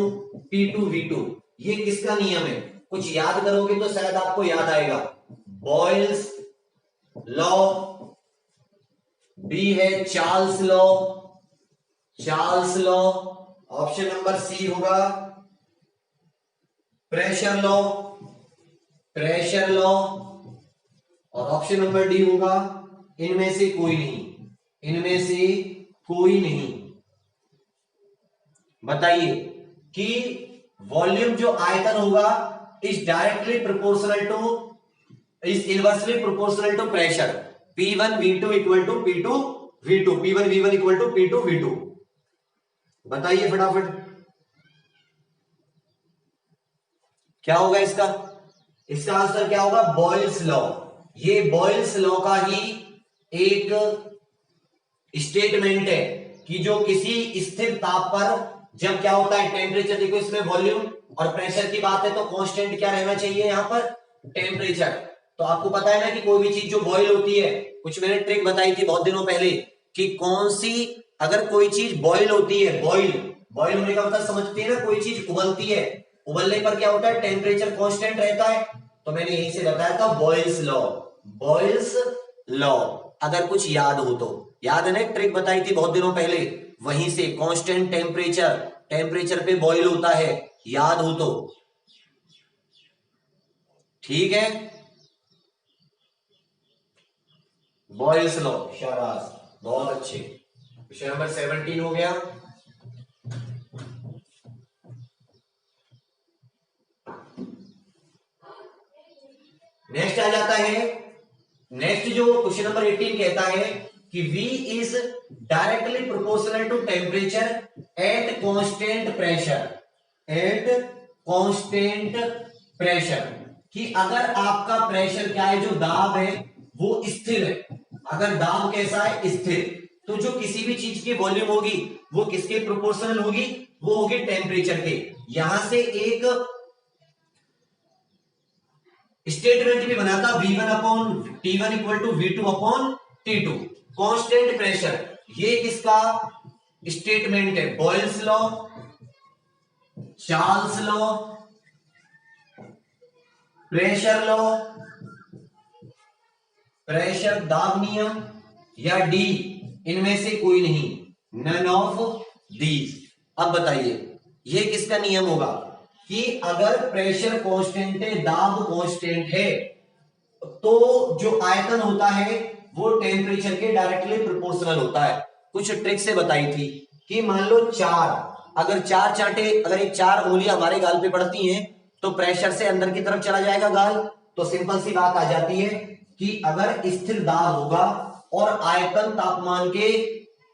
P2V2। ये किसका नियम है? कुछ याद करोगे तो शायद आपको याद आएगा। बॉयल्स लॉ, बी है Charles law, Charles law. Option number C होगा प्रेशर लॉ, प्रेशर लॉ। और ऑप्शन नंबर डी होगा इनमें से कोई नहीं, इनमें से कोई नहीं। बताइए कि वॉल्यूम जो आयतन होगा is directly proportional to, is inversely proportional to pressure. P1V2 equal to P2V2, P1V1 equal to P2V2। बताइए फटाफट क्या होगा इसका? इसका आंसर क्या होगा? Boyle's law. ये बॉयल्स लॉ का ही एक स्टेटमेंट है कि जो किसी स्थिर ताप पर जब क्या होता है, टेम्परेचर, देखो इसमें वॉल्यूम और प्रेशर की बात है तो कांस्टेंट क्या रहना चाहिए यहां पर? टेम्परेचर। तो आपको पता है ना कि कोई भी चीज जो बॉयल होती है, कुछ मैंने ट्रिक बताई थी बहुत दिनों पहले कि कौन सी, अगर कोई चीज बॉयल होती है, बॉयल, बॉयल होने का मतलब समझती है ना, कोई चीज उबलती है, उबलने पर क्या होता है? टेम्परेचर कांस्टेंट रहता है। तो मैंने यहीं से बताया था बॉयल्स लॉ, बॉयल्स लॉ। अगर कुछ याद हो तो याद है ना, एक ट्रिक बताई थी बहुत दिनों पहले, वहीं से कांस्टेंट टेम्परेचर, टेम्परेचर पे बॉयल होता है, याद हो तो। ठीक है, बॉयल्स लॉ, शाबाश, बहुत अच्छे। क्वेश्चन नंबर 17 हो गया। नेक्स्ट आ जाता है, नेक्स्ट जो क्वेश्चन नंबर 18 कहता है कि V is directly proportional to temperature at constant pressure, at constant pressure. कि अगर आपका प्रेशर क्या है, जो दाब है वो स्थिर है, अगर दाब कैसा है? स्थिर, तो जो किसी भी चीज की वॉल्यूम होगी वो किसके प्रोपोर्शनल होगी? वो होगी टेम्परेचर के। यहां से एक स्टेटमेंट भी बना था V1 upon T1 equal to V2 upon T2, constant pressure. ये किसका स्टेटमेंट है? Boyle's law, Charles law, pressure law, pressure दाब नियम, या डी इनमें से कोई नहीं, नन ऑफ दीज। अब बताइए ये किसका नियम होगा कि अगर प्रेशर कांस्टेंट है, दाब कांस्टेंट है, तो जो आयतन होता है वो टेम्परेचर के डायरेक्टली प्रोपोर्शनल होता है। कुछ ट्रिक से बताई थी कि मान लो चार, अगर चार चांटे, अगर एक चार उंगलियां हमारे गाल पे पड़ती हैं तो प्रेशर से अंदर की तरफ चला जाएगा गाल। तो सिंपल सी बात आ जाती है कि अगर स्थिर दाब होगा और आयतन तापमान के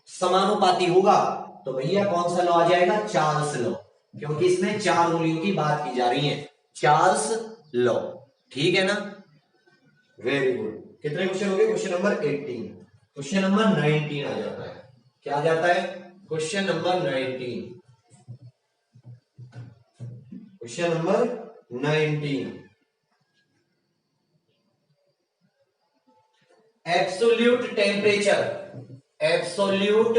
समानुपाती होगा तो भैया कौन सा लॉ आ जाएगा? चार्ल्स लॉ, क्योंकि इसमें चार उंगलियों की बात की जा रही है, चार्ल्स लॉ। ठीक है ना? Very good. कितने क्वेश्चन हो गए? Question number 18। क्वेश्चन नंबर 19 आ जाता है। क्या आ जाता है? Question number 19। Question number 19, absolute temperature, absolute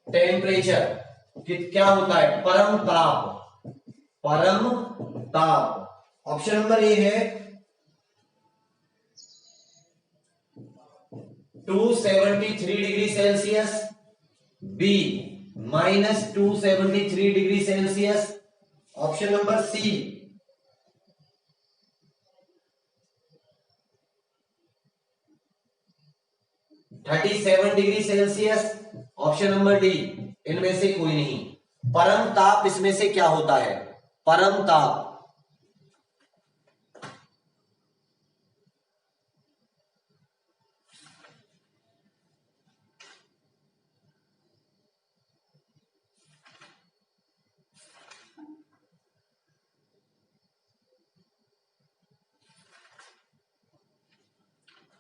temperature क्या होता है? परम ताप, परम ताप। ऑप्शन नंबर ए है 273 degree Celsius, B -273 degree Celsius, option number C 37 degree Celsius, option number D इनमें से कोई नहीं। परम ताप इसमें से क्या होता है? परम ताप,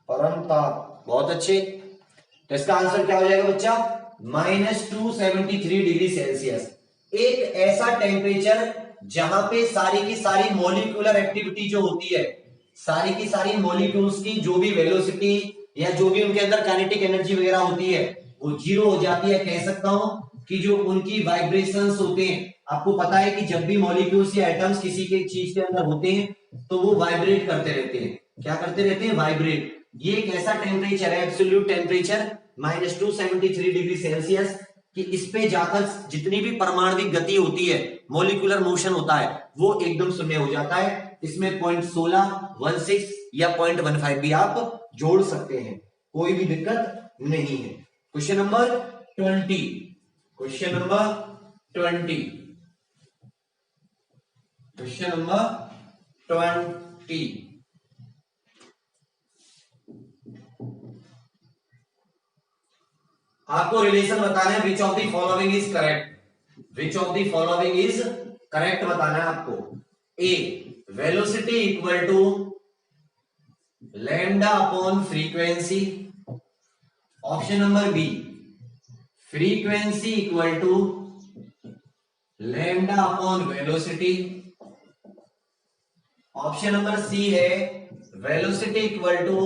परम ताप बहुत अच्छे। तो इसका आंसर क्या हो जाएगा बच्चा? -273 डिग्री सेल्सियस। एक ऐसा टेम्परेचर जहां पे सारी की सारी मॉलिक्यूलर एक्टिविटी जो होती है, सारी की सारी मॉलिक्यूल्स की जो भी वेलोसिटी या जो भी उनके अंदर काइनेटिक एनर्जी वगैरह होती है वो जीरो हो जाती है। कह सकता हूं कि जो उनकी वाइब्रेशंस होते हैं, आपको पता है कि जब भी मॉलिक्यूल्स या एटम्स किसी के चीज के अंदर होते हैं तो वो वाइब्रेट करते रहते हैं। क्या करते रहते हैं? वाइब्रेट। ये एक ऐसा टेम्परेचर है, एब्सोल्यूट टेम्परेचर -273 डिग्री सेल्सियस, कि इस पे जाकर जितनी भी परमाणविक गति होती है, मॉलिक्यूलर मोशन होता है, वो एकदम शून्य हो जाता है। इसमें 0.16, 16 या 0.15 भी आप जोड़ सकते हैं, कोई भी दिक्कत नहीं है। Question number 20, question number 20, question number 20। आपको रिलेशन बताना है, which of the following is correct, which of the following is correct बताना है आपको। A, velocity equal to lambda upon frequency. Option number B, frequency equal to lambda upon velocity. Option number C है velocity equal to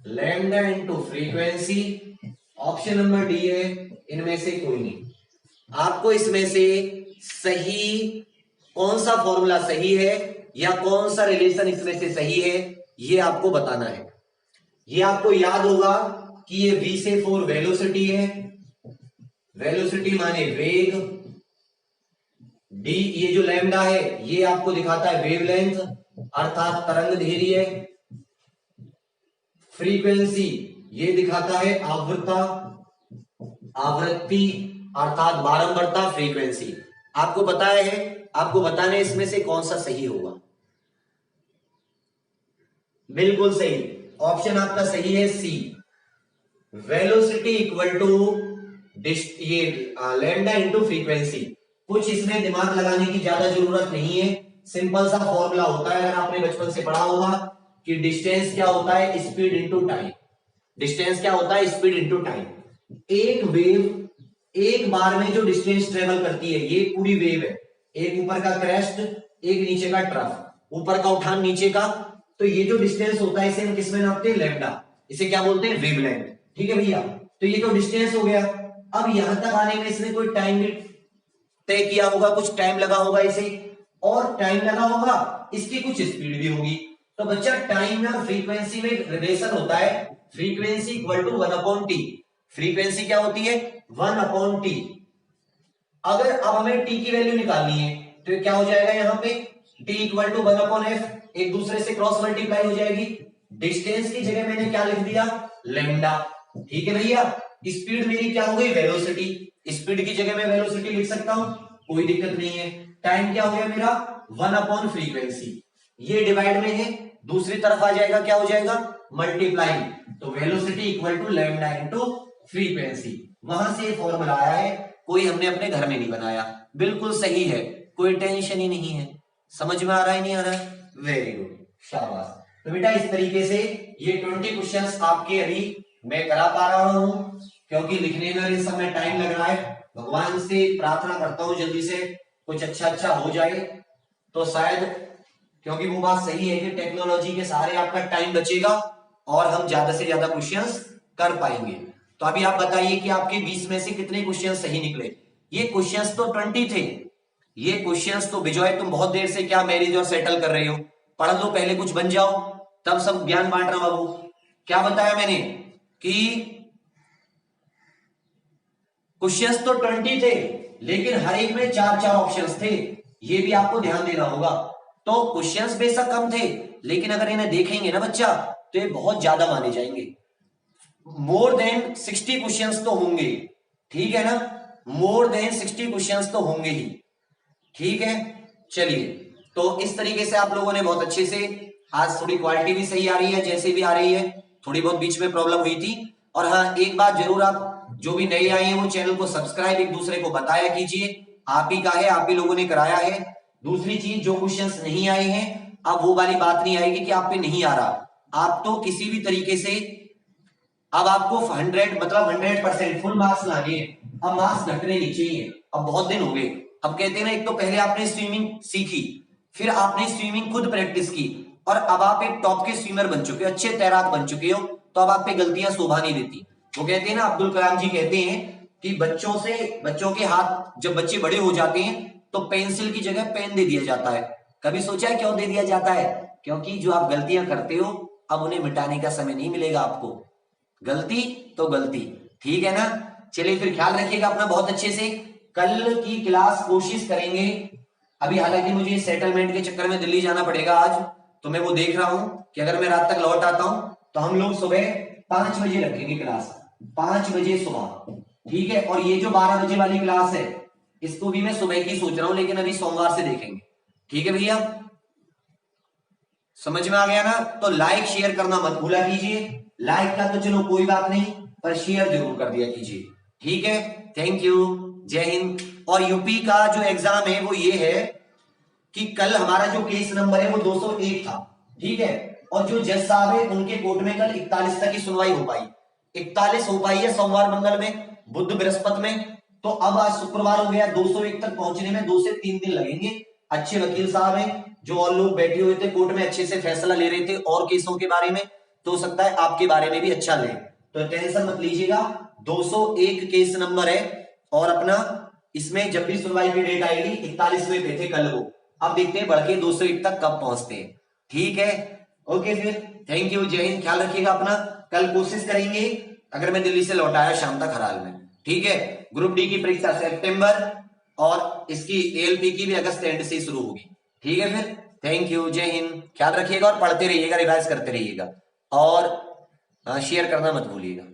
lambda into frequency. Option number D है इनमें से कोई नहीं। आपको इसमें से सही कौन सा फॉर्मूला सही है या कौन सा रिलेशन इसमें से सही है, ये आपको बताना है। ये आपको याद होगा कि ये v से 4 वेलोसिटी है, वेलोसिटी माने वेग, डी ये जो लैम्डा है ये आपको दिखाता है वेवलेंथ अर्थात तरंग धैर्य, फ्रीक्वेंसी ये दिखाता है आवृत्ता, आवृत्ति अर्थात बारंबारता, फ्रीक्वेंसी। आपको पता है, आपको बताना है इसमें से कौन सा सही होगा। बिल्कुल सही, ऑप्शन आपका सही है सी, वेलोसिटी इक्वल टू ये लैम्डा इंटू फ्रीक्वेंसी। कुछ इसमें दिमाग लगाने की ज्यादा जरूरत नहीं है, सिंपल सा फॉर्मूला होता है, अगर आपने बचपन से पढ़ा होगा कि डिस्टेंस क्या होता है? Speed into time. डिस्टेंस क्या होता है? Speed into time. एक वेव एक बार में जो डिस्टेंस ट्रेवल करती है, ये पूरी वेव है, एक ऊपर का क्रेस्ट, एक नीचे का ट्रफ, ऊपर का उठान नीचे का, तो ये जो डिस्टेंस होता है इसे हम किसमें नापते हैं? लैम्डा। इसे क्या बोलते हैं? वेवलेंथ। ठीक है भैया, तो ये तो डिस्टेंस हो गया। अब यहां तक आने में इसने कोई टाइम भी तय किया होगा, कुछ टाइम लगा होगा इसे, और टाइम लगा होगा, इसकी कुछ स्पीड भी होगी। तो बच्चा टाइम में और फ्रीक्वेंसी में रिलेशन होता है, frequency equal to 1/t। Frequency क्या होती है? 1/t। अगर अब हमें t की वैल्यू निकालनी है तो क्या हो जाएगा? यहां पे t इक्वल टू 1/f, एक दूसरे से क्रॉस मल्टीप्लाई हो जाएगी। डिस्टेंस की जगह मैंने क्या लिख दिया? लैम्डा। ठीक है भैया, स्पीड मेरी क्या हो गई? वेलोसिटी। स्पीड की जगह मैं वेलोसिटी लिख सकता हूं, कोई दिक्कत नहीं है। टाइम क्या हो गया मेरा? 1/फ्रीक्वेंसी। ये डिवाइड में है, दूसरी तरफ आ जाएगा, क्या हो जाएगा? मल्टीप्लाई। तो velocity equal to lambda into frequency. वहां से फॉर्मूला आया है, कोई हमने अपने घर में नहीं बनाया, बिल्कुल सही है, कोई टेंशन ही नहीं है। समझ में आ रहा है नहीं आ रहा है? वेरी गुड, शाबाश। तो बेटा इस तरीके से ये 20 क्वेश्चंस आपके अभी मैं करा पा रहा हूं, क्योंकि लिखने में इस समय टाइम लग रहा है। भगवान से प्रार्थना करता हूं जल्दी से कुछ अच्छा हो जाए, तो शायद, क्योंकि वो बात सही है कि टेक्नोलॉजी के सहारे आपका टाइम बचेगा और हम ज्यादा से ज्यादा क्वेश्चंस कर पाएंगे। तो अभी आप बताइए कि आपके 20 में से कितने क्वेश्चन सही निकले? ये क्वेश्चंस तो 20 थे, ये क्वेश्चंस तो बिजॉय तुम बहुत देर से क्या मैरिज और सेटल कर रहे हो, पढ़ लो पहले, कुछ बन जाओ, तब सब ज्ञान बांट रहा बाबू। क्या बताया मैंने कि क्वेश्चंस तो 20 थे, लेकिन हर एक में 4-4 ऑप्शंस थे, ये भी आपको ध्यान देना होगा। तो क्वेश्चंस बेशक कम थे, लेकिन अगर इन्हें देखेंगे ना बच्चा तो ये बहुत ज्यादा माने जाएंगे। मोर देन 60 क्वेश्चंस तो होंगे, ठीक है ना? मोर देन 60 क्वेश्चंस तो होंगे ही, ठीक है। चलिए, तो इस तरीके से आप लोगों ने बहुत अच्छे से, आज थोड़ी क्वालिटी भी सही आ रही है, जैसे भी आ रही है, थोड़ी बहुत बीच में प्रॉब्लम हुई थी। और हाँ, एक बात जरूर, आप जो भी नए आए हैं वो चैनल को सब्सक्राइब एक दूसरे को बताया कीजिए, आप ही का है, आप ही लोगों ने कराया है। दूसरी चीज, जो क्वेश्चंस नहीं आए हैं, अब वो वाली बात नहीं आएगी कि आप पे नहीं आ रहा, आप तो किसी भी तरीके से अब आपको 100 मतलब 100% फुल मार्क्स लाने हैं। अब मार्क्स घटने नहीं चाहिए। अब बहुत दिन हो गए। अब कहते हैं ना, एक तो पहले आपने स्विमिंग सीखी, फिर आपने स्विमिंग खुद प्रैक्टिस की, और अब आप एक टॉप के स्विमर बन चुके हो, अच्छे तैराक बन चुके हो, तो अब आप पे गलतियां शोभा नहीं देती। वो कहते हैं ना, अब्दुल कलाम जी कहते हैं कि बच्चों के हाथ, जब बच्चे बड़े हो जाते हैं तो पेंसिल की जगह पेन दे दिया जाता है। कभी सोचा है क्यों दे दिया जाता है? क्योंकि जो आप गलतियां करते हो, अब उन्हें मिटाने का समय नहीं मिलेगा आपको। गलती तो गलती, ठीक है ना। चलिए फिर ख्याल रखिएगा अपना बहुत अच्छे से। कल की क्लास कोशिश करेंगे। अभी हालांकि मुझे सेटलमेंट के चक्कर में दिल्ली जाना पड़ेगा आज, तो मैं वो देख रहा हूं कि अगर मैं रात तक लौट आता हूं तो हम लोग सुबह 5 बजे रखेंगे क्लास, 5 बजे सुबह, ठीक है। और ये जो 12 बजे वाली क्लास है, इसको भी मैं सुबह की सोच रहा हूं, लेकिन अभी सोमवार से देखेंगे, ठीक है भैया। समझ में आ गया ना? तो लाइक शेयर करना मत भूला कीजिए। लाइक का तो चलो कोई बात नहीं, पर शेयर जरूर कर दिया कीजिए, ठीक है। थैंक यू, जय हिंद। और यूपी का जो एग्जाम है वो ये है कि कल हमारा जो केस नंबर है वो 201 था, ठीक है। और जो जज साहब है उनके कोर्ट में कल 41 तक की सुनवाई हो पाई, 41 हो पाई है सोमवार मंगल में, बुध बृहस्पति में। तो अब आज शुक्रवार हो गया, 201 तक पहुंचने में 2 से 3 दिन लगेंगे। अच्छे वकील साहब हैं जो और लोग बैठे हुए थे कोर्ट में, अच्छे से फैसला ले रहे थे और केसों के बारे में, तो हो सकता है आपके बारे में भी अच्छा ले, तो टेंशन मत लीजिएगा। 201 केस नंबर है, और अपना इसमें जब भी सुनवाई की डेट आएगी, 41वें पे थे कल वो, अब देखते हैं बढ़ के 201 तक कब पहुंचते हैं, ठीक है। ओके फिर, थैंक यू, जय हिंद, ख्याल रखिएगा अपना। कल कोशिश करेंगे अगर मैं दिल्ली से लौट आया शाम तक हराल में, ठीक है। ग्रुप डी की परीक्षा सितंबर, और इसकी एएलपी की भी अगस्त एंड से शुरू होगी, ठीक है फिर। थैंक यू, जय हिंद, ख्याल रखिएगा और पढ़ते रहिएगा, रिवाइज करते रहिएगा, और शेयर करना मत भूलिएगा।